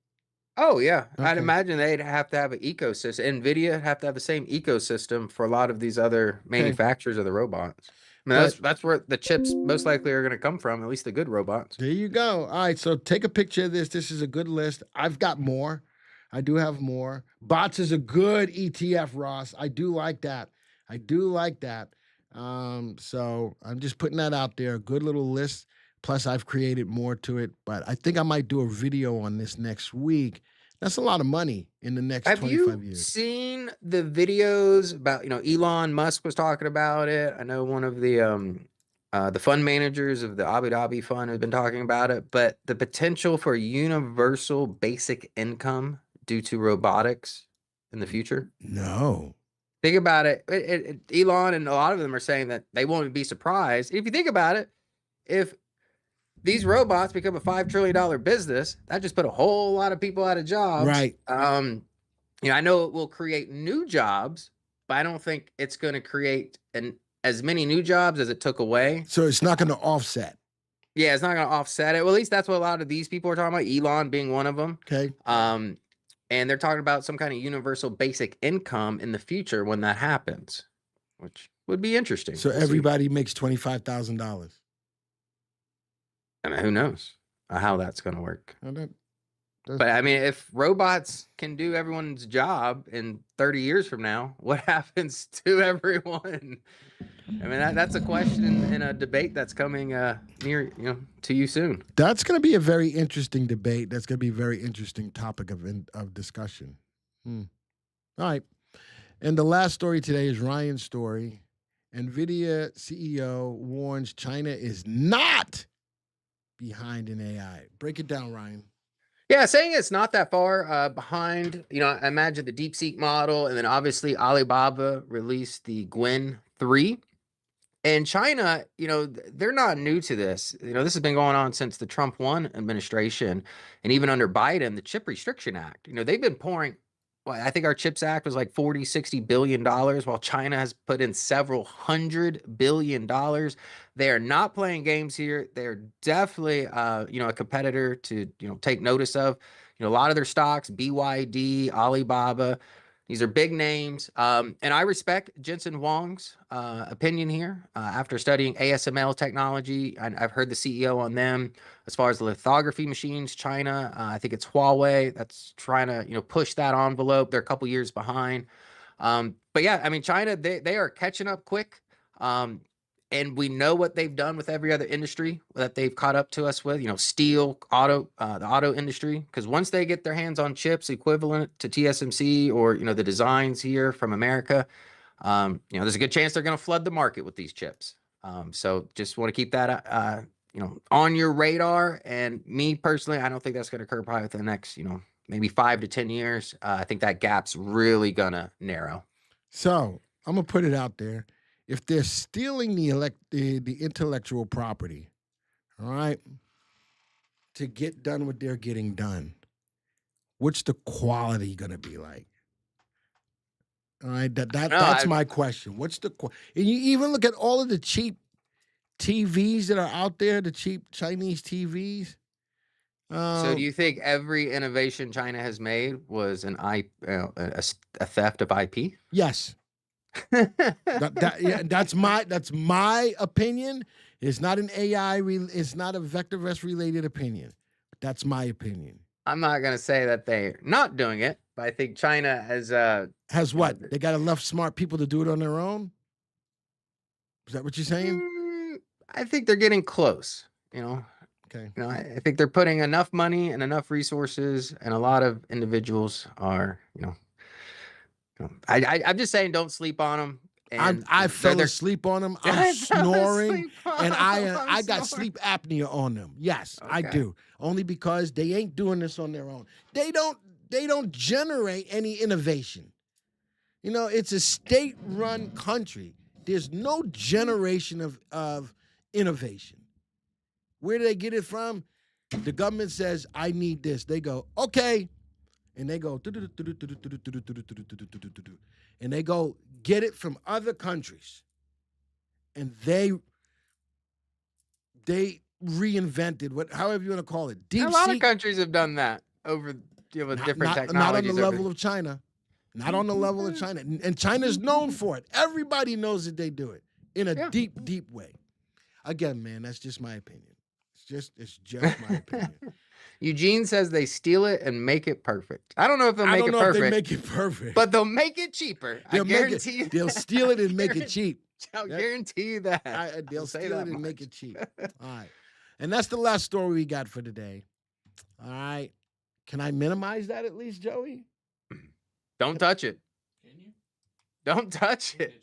Oh yeah, I'd Okay. imagine they'd have to have an ecosystem. Nvidia have to have the same ecosystem for a lot of these other manufacturers of the robots. I mean, But that's where the chips most likely are going to come from. At least the good robots. there you go. All right, so take a picture of this. This is a good list. I've got more. I do have more. Bots is a good ETF, Ross. I do like that. I do like that. So I'm just putting that out there. A good little list. Plus, I've created more to it. But I think I might do a video on this next week. That's a lot of money in the next Have 25 you years. seen the videos about, Elon Musk was talking about it? I know one of the fund managers of the Abu Dhabi fund has been talking about it, but the potential for universal basic income due to robotics in the future. No. Think about it. Elon and a lot of them are saying that they won't be surprised. If you think about it, if these robots become a $5 trillion business, that just put a whole lot of people out of jobs. Right. I know it will create new jobs, but I don't think it's going to create as many new jobs as it took away. So it's not going to offset. Yeah, it's not going to offset it. Well, at least that's what a lot of these people are talking about, Elon being one of them. Okay. And they're talking about some kind of universal basic income in the future when that happens, which would be interesting. So everybody makes $25,000. I mean, who knows how that's going to work? But I mean, if robots can do everyone's job in 30 years from now, what happens to everyone? I mean, that's a question in a debate that's coming near, to you soon. That's going to be a very interesting debate. That's going to be a very interesting topic of discussion. All right. And the last story today is Ryan's story. NVIDIA CEO warns China is not behind in AI. Break it down, Ryan. Yeah, saying it's not that far behind. I imagine the DeepSeek model, and then obviously Alibaba released the Gwen 3. And China, they're not new to this. This has been going on since the Trump 1 administration, and even under Biden, the Chip Restriction Act. They've been pouring, I think our CHIPS Act was like $40-60 billion, while China has put in several $100 billion. They are not playing games here. They're definitely, a competitor to, take notice of. A lot of their stocks, BYD, Alibaba, these are big names. And I respect Jensen Huang's opinion here. After studying ASML technology, I've heard the CEO on them. As far as the lithography machines, China, I think it's Huawei that's trying to, push that envelope. They're a couple years behind. But yeah, I mean, China, they are catching up quick. And we know what they've done with every other industry that they've caught up to us with, steel, the auto industry. Because once they get their hands on chips equivalent to TSMC or, the designs here from America, there's a good chance they're going to flood the market with these chips. So just want to keep that, on your radar. And me personally, I don't think that's going to occur probably within the next, maybe 5 to 10 years. I think that gap's really going to narrow. So I'm going to put it out there. If they're stealing the intellectual property, all right, to get done what they're getting done, what's the quality going to be like? All right, that's my question. What's the and you even look at all of the cheap TVs that are out there, the cheap Chinese TVs. So do you think every innovation China has made was a theft of IP? Yes. That's my opinion. It's not an AI. It's not a VectorVest related opinion. That's my opinion. I'm not gonna say that they're not doing it, but I think China has what? They got enough smart people to do it on their own. Is that what you're saying? I think they're getting close. Okay. I think they're putting enough money and enough resources, and a lot of individuals are, I'm just saying, don't sleep on them. And I fell asleep on them. I'm snoring, and I got sleep apnea on them. Yes, okay. I do. Only because they ain't doing this on their own. They don't generate any innovation. It's a state-run country. There's no generation of innovation. Where do they get it from? The government says, I need this. They go, okay. and they go, and they go get it from other countries, and they reinvented however you want to call it. Deep A lot sea, of countries have done that over with different not on technologies. the level of China. Not on the level of China. And China's known for it. Everybody knows that they do it in a deep, deep way. Again, man, that's just my opinion. It's just my opinion. Eugene says they steal it and make it perfect. I don't know if they'll make it perfect. I don't know if they make it perfect. But they'll make it cheaper. I guarantee you. They'll steal it and make it cheap. I'll guarantee you that. They'll steal it and make it cheap. All right. And that's the last story we got for today. All right. Can I minimize that at least, Joey? Don't touch it. Can you? Don't touch it.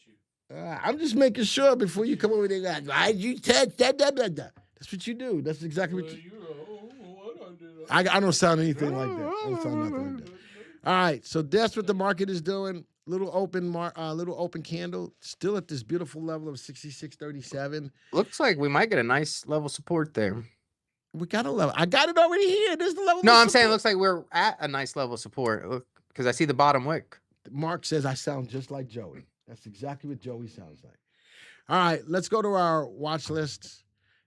I'm just making sure before you come over there. Why'd you touch that? That's what you do. That's exactly what you do. I don't sound anything like that. I don't sound nothing like that. All right. So that's what the market is doing. Little open candle. Still at this beautiful level of 66.37. Looks like we might get a nice level support there. We got a level. I got it already here. There's the level. No, I'm saying it looks like we're at a nice level of support. Look, because I see the bottom wick. Mark says I sound just like Joey. That's exactly what Joey sounds like. All right, let's go to our watch list.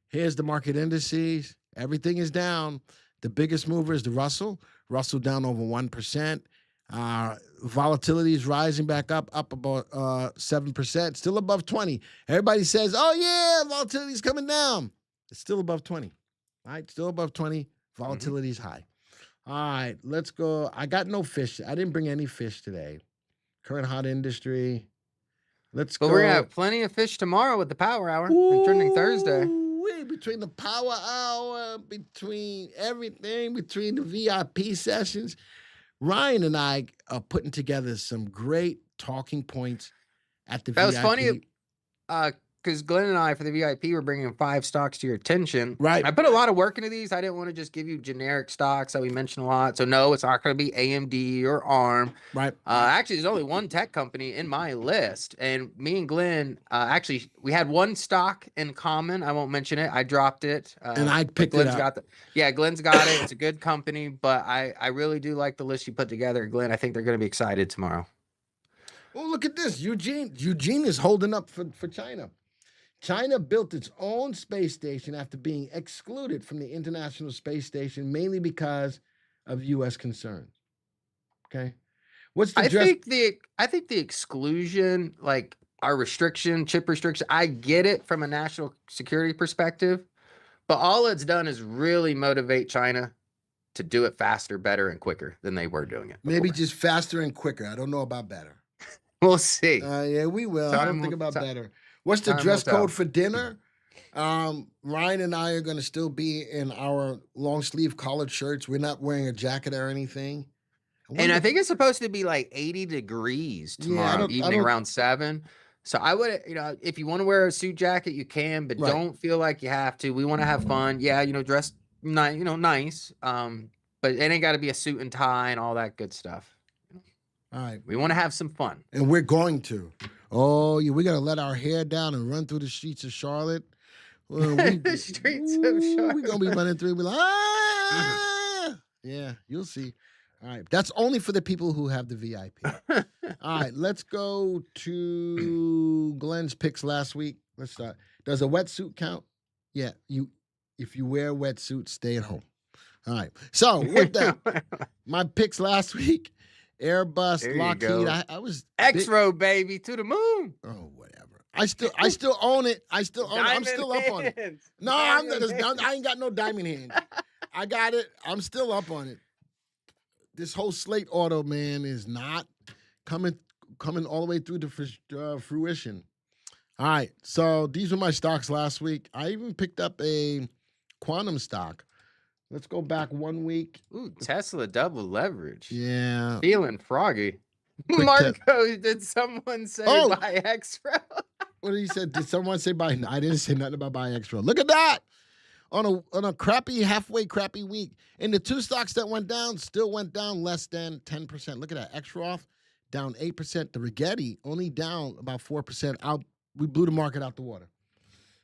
Here's the market indices. Everything is down. The biggest mover is the Russell. Russell down over 1%. Volatility is rising back up about 7%. Still above 20. Everybody says, oh, yeah, volatility is coming down. It's still above 20. All right, still above 20. Volatility is high. All right, let's go. I got no fish. I didn't bring any fish today. Current hot industry. Let's go. But we're going to have plenty of fish tomorrow with the power hour and trending Thursday. Between the power hour, between everything, between the VIP sessions, Ryan and I are putting together some great talking points at the VIP. That was funny because Glenn and I, for the VIP, were bringing 5 stocks to your attention. Right. I put a lot of work into these. I didn't want to just give you generic stocks that we mentioned a lot. So, no, it's not going to be AMD or ARM. Right. Actually, there's only one tech company in my list. And me and Glenn, actually, we had one stock in common. I won't mention it. I dropped it. And I picked it up. Glenn's got it. It's a good company. But I really do like the list you put together, Glenn. I think they're going to be excited tomorrow. Well, look at this. Eugene is holding up for China. China built its own space station after being excluded from the International Space Station, mainly because of U.S. concerns. Okay, I think the exclusion, like our chip restriction, I get it from a national security perspective, but all it's done is really motivate China to do it faster, better, and quicker than they were doing it before. Maybe just faster and quicker. I don't know about better. We'll see. Yeah, we will. I don't think about better. What's the dress code for dinner? Ryan and I are going to still be in our long sleeve collared shirts. We're not wearing a jacket or anything. And I think it's supposed to be like 80 degrees tomorrow evening around 7. So I would, if you want to wear a suit jacket, you can, but don't feel like you have to. We want to have fun. Yeah, dress nice. But it ain't got to be a suit and tie and all that good stuff. All right. We want to have some fun. And we're going to. Oh, yeah, we're going to let our hair down and run through the streets of Charlotte. Well, the streets of Charlotte. We're going to be running through and be like, Yeah, you'll see. All right. That's only for the people who have the VIP. All right. Let's go to Glenn's picks last week. Let's start. Does a wetsuit count? Yeah. If you wear a wetsuit, stay at home. All right. So with that, my picks last week. Airbus, Lockheed. I was X-Row, baby, to the moon. Oh, whatever. I still own it. I'm still up on it. No, I ain't got no diamond hands. I got it. I'm still up on it. This whole slate auto, man, is not coming all the way through to fruition. All right. So these were my stocks last week. I even picked up a quantum stock. Let's go back 1 week. Ooh, Tesla double leverage. Yeah. Feeling froggy. Marco, did someone say buy X-Row? What did he say? Did someone say buy? I didn't say nothing about buy X-Row. Look at that. On a crappy, halfway crappy week. And the 2 stocks that went down still went down less than 10%. Look at that. X-Row down 8%. The Rigetti only down about 4%. We blew the market out the water.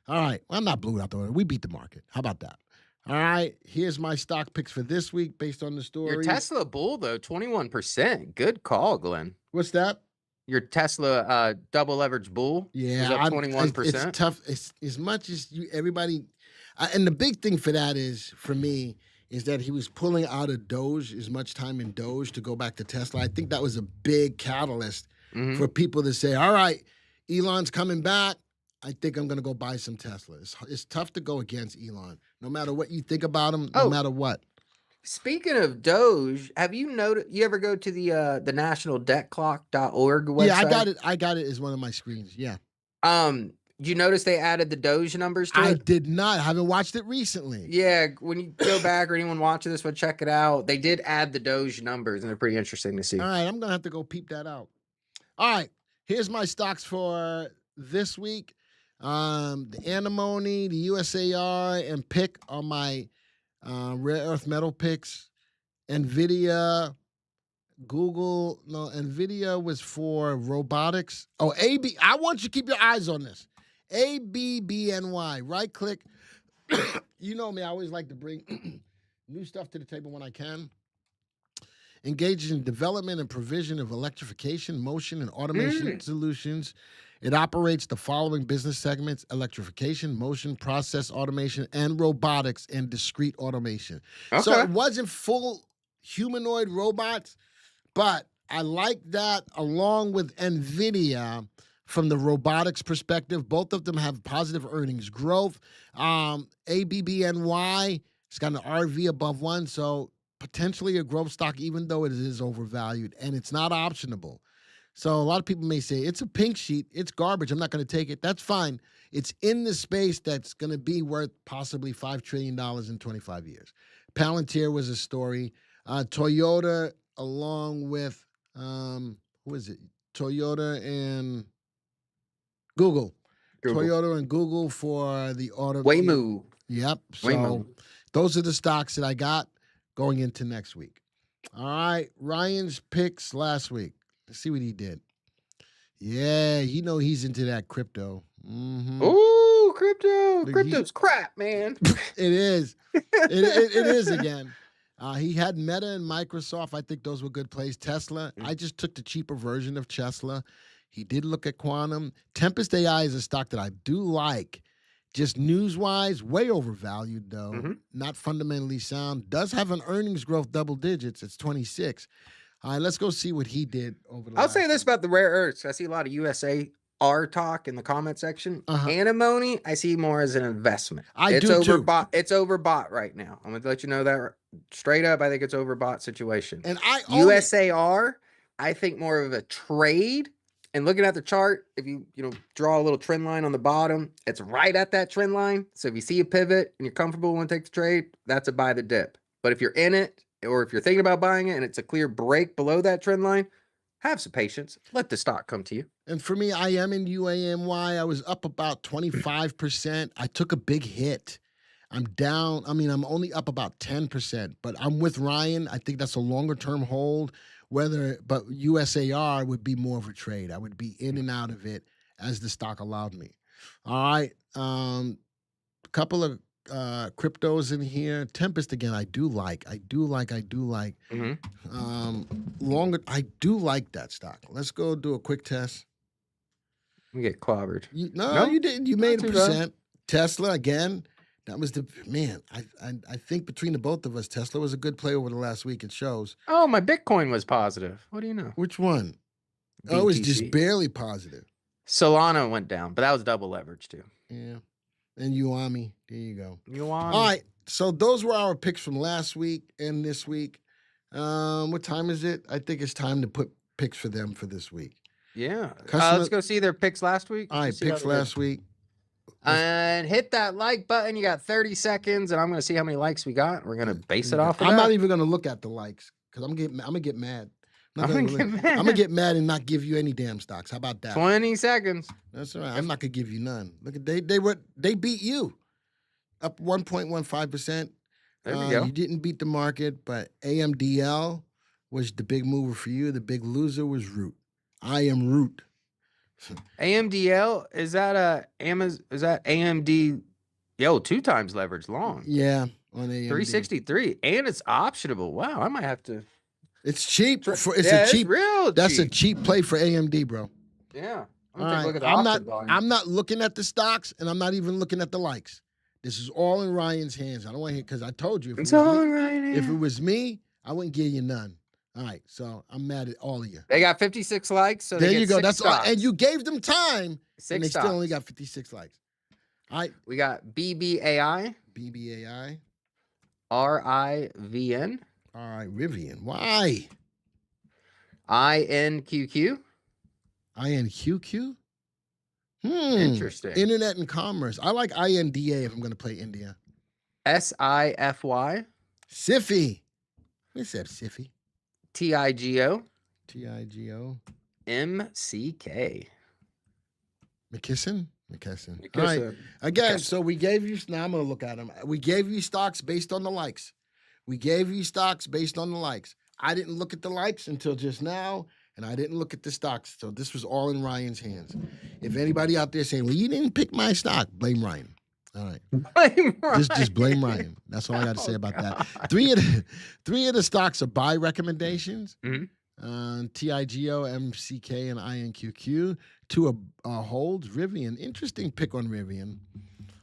All right. Well, I'm not blew it out the water. We beat the market. How about that? All right, here's my stock picks for this week based on the story. Your Tesla bull, though, 21%. Good call, Glenn. What's that? Your Tesla double leverage bull was up 21%. It's tough. It's as much as everybody, and the big thing for that is for me is that he was pulling out of Doge as much time in Doge to go back to Tesla. I think that was a big catalyst for people to say, "All right, Elon's coming back. I think I'm going to go buy some Tesla." It's tough to go against Elon, no matter what you think about him, no matter what. Speaking of Doge, have you noticed? You ever go to the nationaldebtclock.org website? Yeah, I got it as one of my screens. Yeah. Did you notice they added the Doge numbers to it? I did not. I haven't watched it recently. Yeah, when you go back or anyone watching this would check it out, they did add the Doge numbers, and they're pretty interesting to see. All right, I'm going to have to go peep that out. All right, here's my stocks for this week. The antimony, the USAR, and pick on my rare earth metal picks. NVIDIA, Google. No, NVIDIA was for robotics. Oh, AB. I want you to keep your eyes on this. ABBNY. Right click. You know me. I always like to bring new stuff to the table when I can. Engages in development and provision of electrification, motion, and automation solutions. It operates the following business segments: electrification, motion, process automation, and robotics and discrete automation. Okay. So it wasn't full humanoid robots, but I like that along with NVIDIA from the robotics perspective. Both of them have positive earnings growth. ABBNY, it's got an RV above 1, so potentially a growth stock, even though it is overvalued, and it's not optionable. So a lot of people may say, it's a pink sheet, it's garbage, I'm not going to take it. That's fine. It's in the space that's going to be worth possibly $5 trillion in 25 years. Palantir was a story. Toyota, along with, who is it? Toyota and Google. Toyota and Google for the auto. Waymo. Yep. So Waymo. those are the stocks that I got going into next week. All right. Ryan's picks last week. Let's see what he did. Yeah, you know he's into that crypto. Ooh, crypto. Crypto's crap, man. It is. It is again. He had Meta and Microsoft. I think those were good plays. Tesla. I just took the cheaper version of Tesla. He did look at Quantum. Tempest AI is a stock that I do like. Just news-wise, way overvalued, though. Not fundamentally sound. Does have an earnings growth double digits. It's 26. All right, let's go see what he did over the I'll say this about the rare earths. I see a lot of USAR talk in the comment section. Antimony, I see more as an investment. It's overbought. It's overbought right now. I'm going to let you know that straight up. I think it's overbought situation. And USAR, I think more of a trade. And looking at the chart, if you draw a little trend line on the bottom, it's right at that trend line. So if you see a pivot and you're comfortable and want to take the trade, that's a buy the dip. But if you're in it, or if you're thinking about buying it and it's a clear break below that trend line, have some patience. Let the stock come to you. And for me, I am in UAMY. I was up about 25%. I took a big hit. I'm down. I'm only up about 10%, but I'm with Ryan. I think that's a longer term hold. But USAR would be more of a trade. I would be in and out of it as the stock allowed me. All right. A couple of cryptos in here. Tempest again, I do like. Longer, I do like that stock. Let's go do a quick test. We get clobbered. No, you didn't. You made a percent. Tesla again. That was the man. I think between the both of us, Tesla was a good play over the last week. It shows. Oh, my Bitcoin was positive. What do you know? Which one? BTC. Oh, it was just barely positive. Solana went down, but that was double leverage too. Yeah. And Uami. There you go. Uami. All right. So those were our picks from last week and this week. What time is it? I think it's time to put picks for them for this week. Yeah. Let's go see their picks last week. All right, picks last week. And hit that like button. You got 30 seconds, and I'm going to see how many likes we got. We're going to base it off of I'm that. not even going to look at the likes because I'm going to get mad. I'm going to get mad and not give you any damn stocks. How about that? 20 seconds. That's all right. I'm not going to give you none. Look at they beat you up 1.15%. There we go. You didn't beat the market, but AMDL was the big mover for you. The big loser was Root. I am Root. AMDL, is that AMD? Yo, 2 times leverage long. Yeah. on AMD. 363, and it's optionable. Wow, I might have to. It's cheap. It's Yeah, a cheap. it's real That's a cheap. cheap play for AMD, bro. Yeah. I'm All gonna take a right. look at the option volume. I'm not looking at the stocks, and I'm not even looking at the likes. This is all in Ryan's hands. I don't want to hear because I told you if It's it was all me, right. if it was me, I wouldn't give you none. All right, so I'm mad at all of you. They got 56 likes, so There they you get go. 6 That's all. stocks. And you gave them time, and they Six still only stocks. got 56 likes. All right. We got BBAI, BBAI. RIVN, All right, Rivian. Why? INQQ. INQQ? Interesting. Internet and commerce. I like INDA if I'm going to play India. SIFY, SIFI. What's up, SIFI? TIGO, TIGO. MCK. McKesson? All right. Again, so we gave you, now I'm going to look at them. We gave you stocks based on the likes. I didn't look at the likes until just now, and I didn't look at the stocks. So this was all in Ryan's hands. If anybody out there saying, well, you didn't pick my stock, blame Ryan. All right. Blame Ryan. Just blame Ryan. That's all I got to say about that. Three of the stocks are buy recommendations. Mhm. TIGO, MCK, and INQQ. 2 are holds. Rivian, interesting pick on Rivian.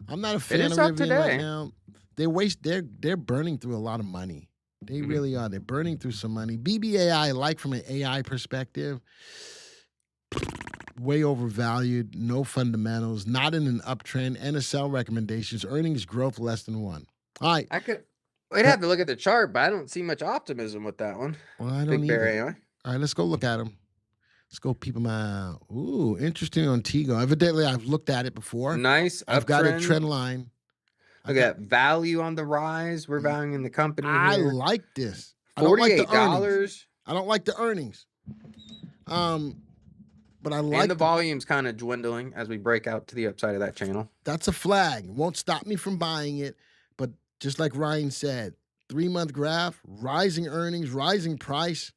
I'm not a fan is of up Rivian today. right now. They're burning through a lot of money. They really are. They're burning through some money. BBAI, I like from an AI perspective. Way overvalued, no fundamentals, not in an uptrend, NSL recommendations, earnings growth less than 1. All right. We'd have to look at the chart, but I don't see much optimism with that one. Well, I don't Big Bear either. AI. All right, let's go look at them. Let's go peep them out. Ooh, interesting on Tigo. Evidently, I've looked at it before. Nice. I've got a uptrend. trend line. Look at that value on the rise. We're valuing the company I here. like this. I don't like the earnings. $48. I don't like the earnings. But I like And the volume's kind of dwindling as we break out to the upside of that channel. That's a flag. It won't stop me from buying it. But just like Ryan said, 3-month graph, rising earnings, rising price.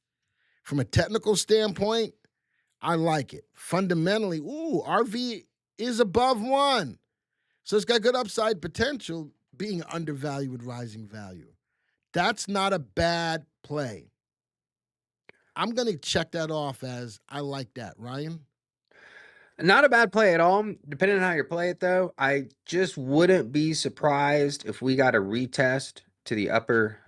From a technical standpoint, I like it. Fundamentally, RV is above 1. So it's got good upside potential being undervalued with rising value. That's not a bad play. I'm going to check that off as I like that. Ryan? Not a bad play at all. Depending on how you play it, though, I just wouldn't be surprised if we got a retest to the upper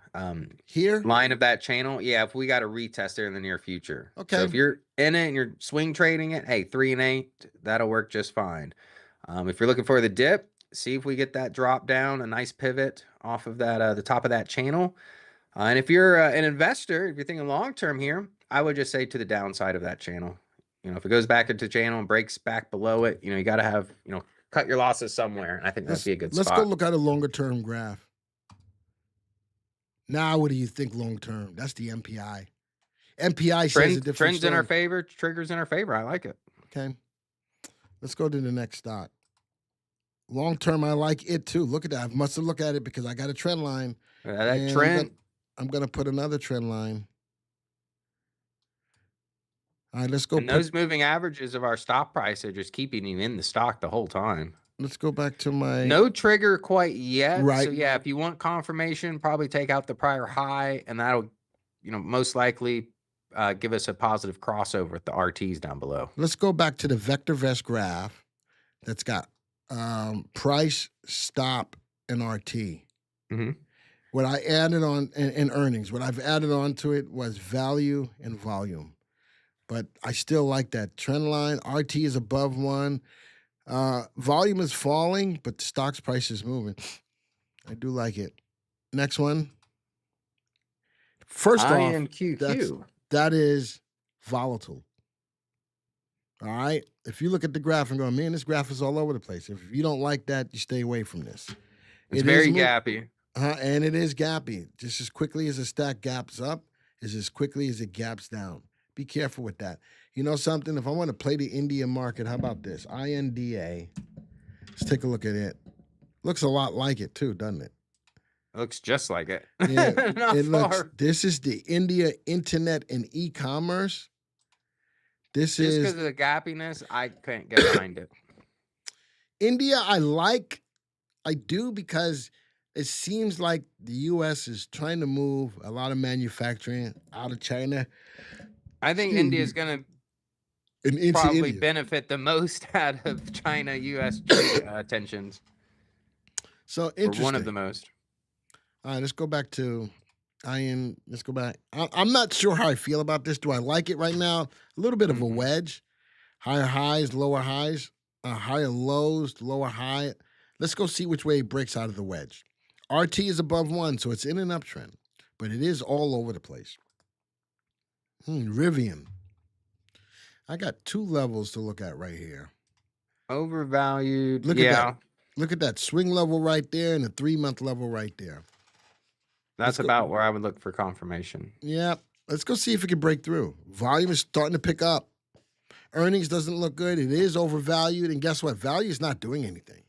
Here? line of that channel. Yeah, if we got a retest there in the near future. Okay. So if you're in it and you're swing trading it, hey, 3 and 8, that'll work just fine. If you're looking for the dip, see if we get that drop down, a nice pivot off of that the top of that channel. And if you're an investor, if you're thinking long term here, I would just say to the downside of that channel. If it goes back into channel and breaks back below it, you got to have, cut your losses somewhere. And I think that'd be a good spot. Let's go look at a longer term graph. Now, what do you think long term? That's the MPI. MPI says a different trends story. in our favor, triggers in our favor. I like it. Okay. Let's go to the next stock. Long term, I like it too. Look at that. I must have looked at it because I got a trend line. That trend. I'm gonna put another trend line. All right, let's go. And those moving averages of our stock price are just keeping you in the stock the whole time. Let's go back to my. No trigger quite yet. Right. So yeah, if you want confirmation, probably take out the prior high, and that'll, most likely give us a positive crossover with the RTs down below. Let's go back to the VectorVest graph that's got price, stop, and RT. Mm-hmm. What I added on in earnings, what I've added on to it was value and volume. But I still like that trend line. RT is above 1. Volume is falling, but the stock's price is moving. I do like it. Next one. First off, INQQ. that is volatile. All right? If you look at the graph and go, man, this graph is all over the place. If you don't like that, you stay away from this. It's very gappy. And it is gappy. Just as quickly as a stack gaps up is as quickly as it gaps down. Be careful with that. You know something? If I want to play the India market, how about this? INDA. Let's take a look at it. Looks a lot like it too, doesn't it? It looks just like it. Yeah, Not far. This is the India Internet and E-commerce. This Just is because of the gappiness, I can't get behind it. India. I do because it seems like the U.S. is trying to move a lot of manufacturing out of China I think India is going to and into probably India. benefit the most out of China-U.S. trade tensions, So or interesting. one of the most. All right, let's go back to Ian. Let's go back. I'm not sure how I feel about this. Do I like it right now? A little bit of a wedge. Higher highs, lower highs, higher lows, lower high. Let's go see which way it breaks out of the wedge. RT is above 1, so it's in an uptrend, but it is all over the place. Rivian. I got 2 levels to look at right here. Overvalued. Look at that. Look at that swing level right there and the 3-month level right there. That's about where I would look for confirmation. Yeah. Let's go see if it can break through. Volume is starting to pick up. Earnings doesn't look good. It is overvalued. And guess what? Value is not doing anything.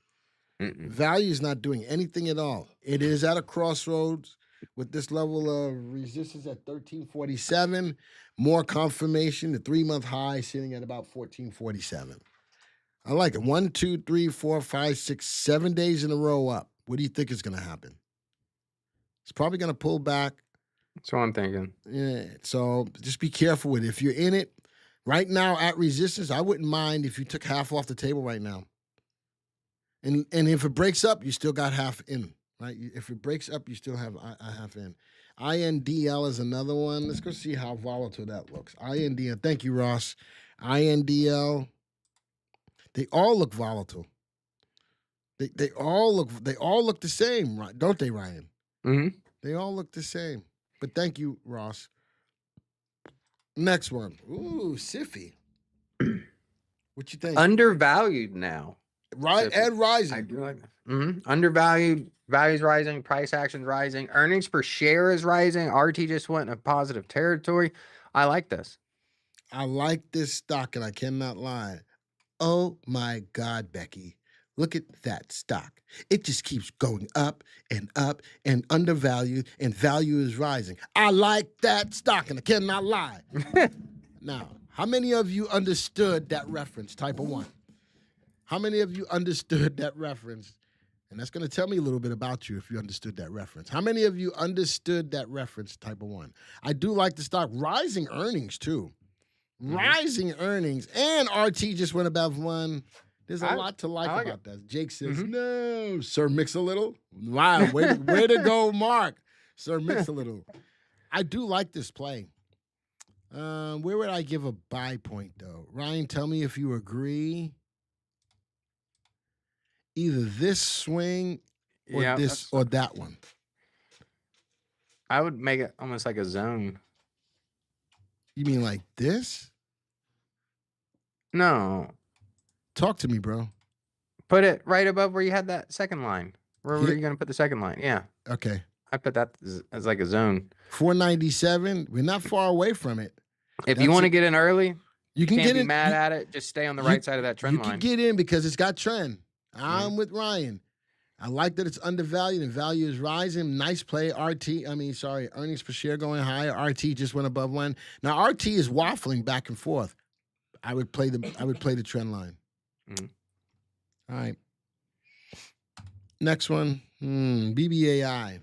Value is not doing anything at all. It is at a crossroads with this level of resistance at 1347. More confirmation. The 3-month high sitting at about 1447. I like it. 1, 2, 3, 4, 5, 6, 7 days in a row up. What do you think is going to happen? It's probably going to pull back. That's what I'm thinking. Yeah. So just be careful with it. If you're in it right now at resistance, I wouldn't mind if you took half off the table right now. And if it breaks up, you still got half in, right? If it breaks up, you still have a half in. INDL is another one. Let's go see how volatile that looks. INDL. Thank you, Ross. INDL. They all look volatile. They all look the same, right? Don't they, Ryan? Mm-hmm. They all look the same. But thank you, Ross. Next one. Ooh, Siffy. What you think? Undervalued now. Right, and rising. I do like that. Undervalued, values rising, price actions rising, earnings per share is rising. RT just went in a positive territory. I like this. I like this stock, and I cannot lie. Oh my God, Becky. Look at that stock. It just keeps going up and undervalued, and value is rising. I like that stock, and I cannot lie. Now, how many of you understood that reference, type of 1? How many of you understood that reference? And that's going to tell me a little bit about you if you understood that reference. How many of you understood that reference, type of 1? I do like the stock. Rising earnings, too. Rising earnings. And RT just went above 1. There's a lot to like about that. Jake says, no. Sir, mix a little. Wow, way to go, Mark. Sir, mix a little. I do like this play. Where would I give a buy point, though? Ryan, tell me if you agree. Either this swing or this or that one. I would make it almost like a zone. You mean like this? No. Talk to me, bro. Put it right above where you had that second line. Where were you going to put the second line? Yeah. Okay. I put that as like a zone. 497. We're not far away from it. If you want to get in early, you can can't get be in. mad at it. Just stay on the right side of that trend line. You can get in because it's got trend. I'm with Ryan. I like that it's undervalued and value is rising. Nice play. Earnings per share going higher. RT just went above 1. Now RT is waffling back and forth. I would play the trend line. All right. Next one. BBAI.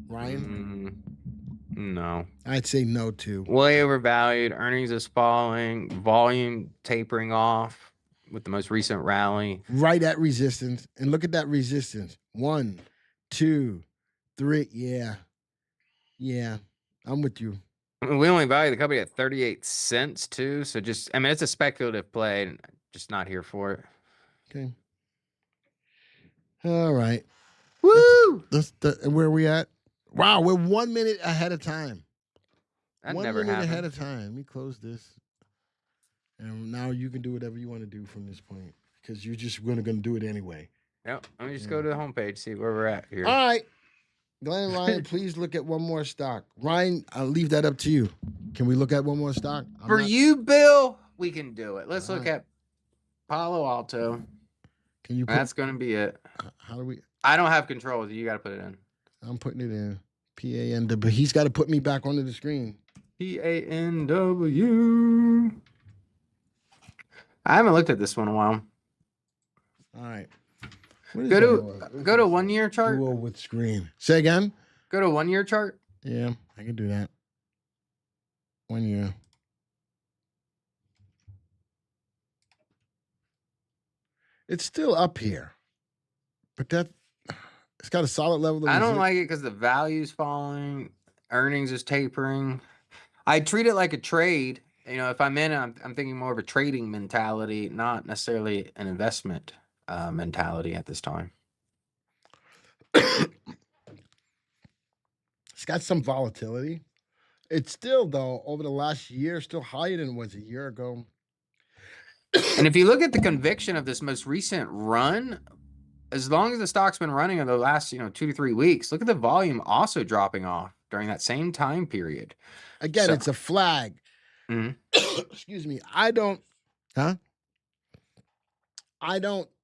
Ryan? No. I'd say no too. Way overvalued. Earnings is falling. Volume tapering off with the most recent rally. Right at resistance. And look at that resistance. 1, 2, 3. Yeah. I'm with you. We only value the company at 38 cents too. So it's a speculative play and just not here for it. Okay. All right. Woo! Where are we at? Wow, we're 1 minute ahead of time. That 1 never minute happened. ahead of time. Let me close this. And now you can do whatever you want to do from this point because you're just going to do it anyway. Yep. Let me just go to the homepage, see where we're at here. All right. Glenn and Ryan, please look at one more stock. Ryan, I'll leave that up to you. Can we look at one more stock? You, Bill, we can do it. Let's look at Palo Alto. Can you? That's going to be it. How do we? I don't have control. You got to put it in. I'm putting it in. PAN, but he's got to put me back onto the screen. PANW. I haven't looked at this one in a while. All right. What is Go that to noise? What is go to this? 1 year chart. Duo with screen. Say again. Go to 1 year chart. Yeah, I can do that. 1 year. It's still up here, but it's got a solid level of I don't resistance. like it because the value's falling, earnings is tapering. I treat it like a trade. You know, if I'm in, I'm thinking more of a trading mentality, not necessarily an investment mentality at this time. It's got some volatility. It's still, though, over the last year, still higher than it was a year ago. And if you look at the conviction of this most recent run, as long as the stock's been running in the last, 2 to 3 weeks, look at the volume also dropping off during that same time period. Again, So- it's a flag. Mhm. Excuse me. I don't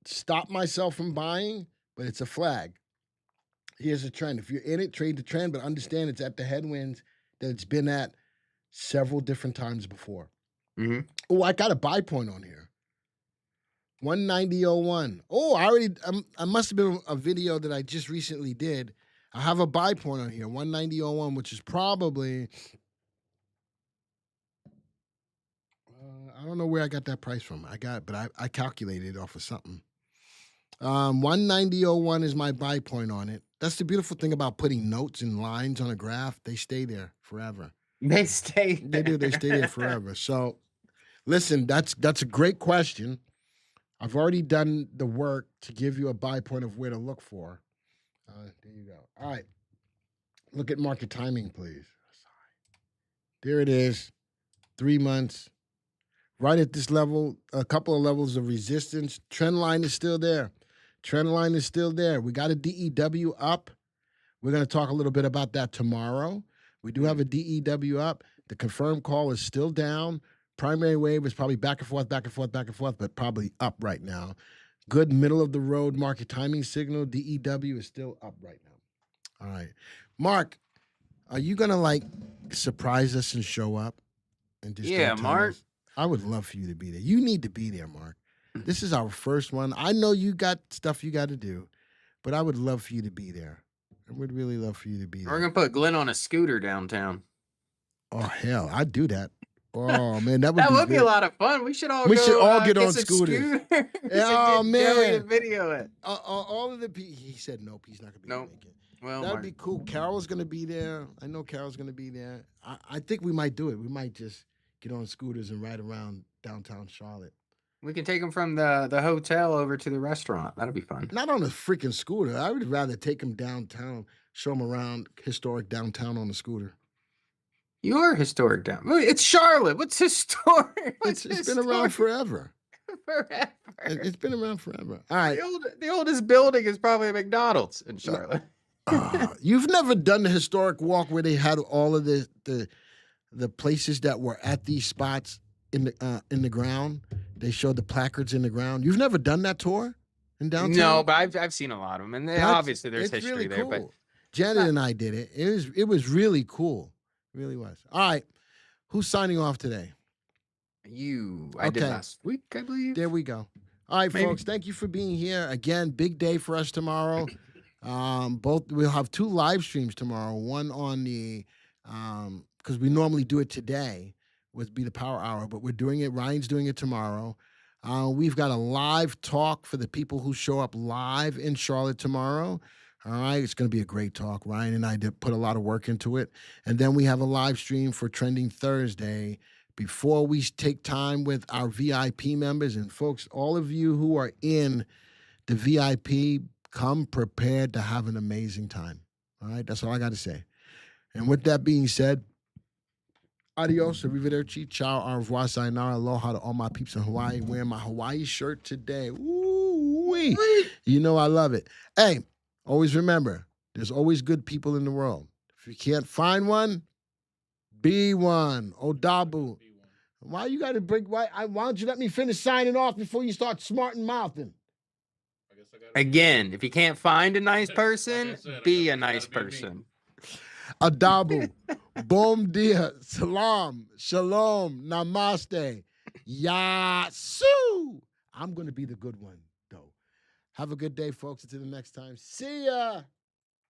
stop myself from buying, but it's a flag. Here's a trend. If you're in it, trade the trend, but understand it's at the headwinds that it's been at several different times before. Mhm. Oh, I got a buy point on here. 190.01. Oh, I must have been a video that I just recently did. I have a buy point on here, 190.01, which is probably, I don't know where I got that price from. But I calculated it off of something. 190.01 is my buy point on it. That's the beautiful thing about putting notes and lines on a graph. They stay there forever. They stay. They do. They stay there forever. So, listen, that's a great question. I've already done the work to give you a buy point of where to look for. There you go. All right. Look at market timing, please. There it is. 3 months. Right at this level, a couple of levels of resistance. Trend line is still there. Trend line is still there. We got a DEW up. We're going to talk a little bit about that tomorrow. We do have a DEW up. The confirmed call is still down. Primary wave is probably back and forth, but probably up right now. Good middle of the road market timing signal. DEW is still up right now. All right. Mark, are you going to surprise us and show up? And just Yeah, don't tell Mark. us? I would love for you to be there. You need to be there, Mark. This is our first one. I know you got stuff you got to do, but I would love for you to be there. I would really love for you to be there. We're gonna put Glenn on a scooter downtown. Oh hell, I'd do that. Oh man, that would That be would be a good. lot of fun. We should all We go, should all get on some scooters. scooters Oh, and get Joey to man. video it. All of the people. He said nope. He's not gonna be able Nope. to make it. Well, That'd Mark, be cool. Carol's gonna be there. I know Carol's gonna be there. I think we might do it. We might just get on scooters and ride around downtown Charlotte. we can take him from the hotel over to the restaurant. That'll be fun. Not on a freaking scooter. I would rather take him downtown, show him around historic downtown on the scooter. You're historic down. It's Charlotte. What's historic? What's It's been around historic? forever. Forever. It's been around forever. All right. The oldest building is probably a McDonald's in Charlotte. You've never done the historic walk where they had all of the places that were at these spots in the ground. They showed the placards in the ground. You've never done that tour in downtown? No, but I've seen a lot of them, and obviously there's it's history really there. cool. But Janet and I did it. It was really cool. It really was. All right. Who's signing off today? I did Okay. last week, I believe. There we go. All right, Maybe. folks. Thank you for being here again. Big day for us tomorrow. We'll have 2 live streams tomorrow. One on the because we normally do it today would be the Power Hour, but we're doing it. Ryan's doing it tomorrow. We've got a live talk for the people who show up live in Charlotte tomorrow. All right, it's going to be a great talk. Ryan and I did put a lot of work into it, and then we have a live stream for Trending Thursday. Before we take time with our VIP members, and folks, all of you who are in the VIP, come prepared to have an amazing time. All right, that's all I got to say. And with that being said, adios, arrivederci, ciao, au revoir, sayonara, aloha to all my peeps in Hawaii. Wearing my Hawaii shirt today. Ooh-wee. You know I love it. Hey, always remember, there's always good people in the world. If you can't find one, be one. Odabu. Why you got to break? Why don't you let me finish signing off before you start smarting mouthing? Again, if you can't find a nice person, Like I said, be a gotta nice be me. person. Adabu, bom dia, salam, shalom, namaste, yasu. I'm going to be the good one, though. Have a good day, folks. Until the next time. See ya.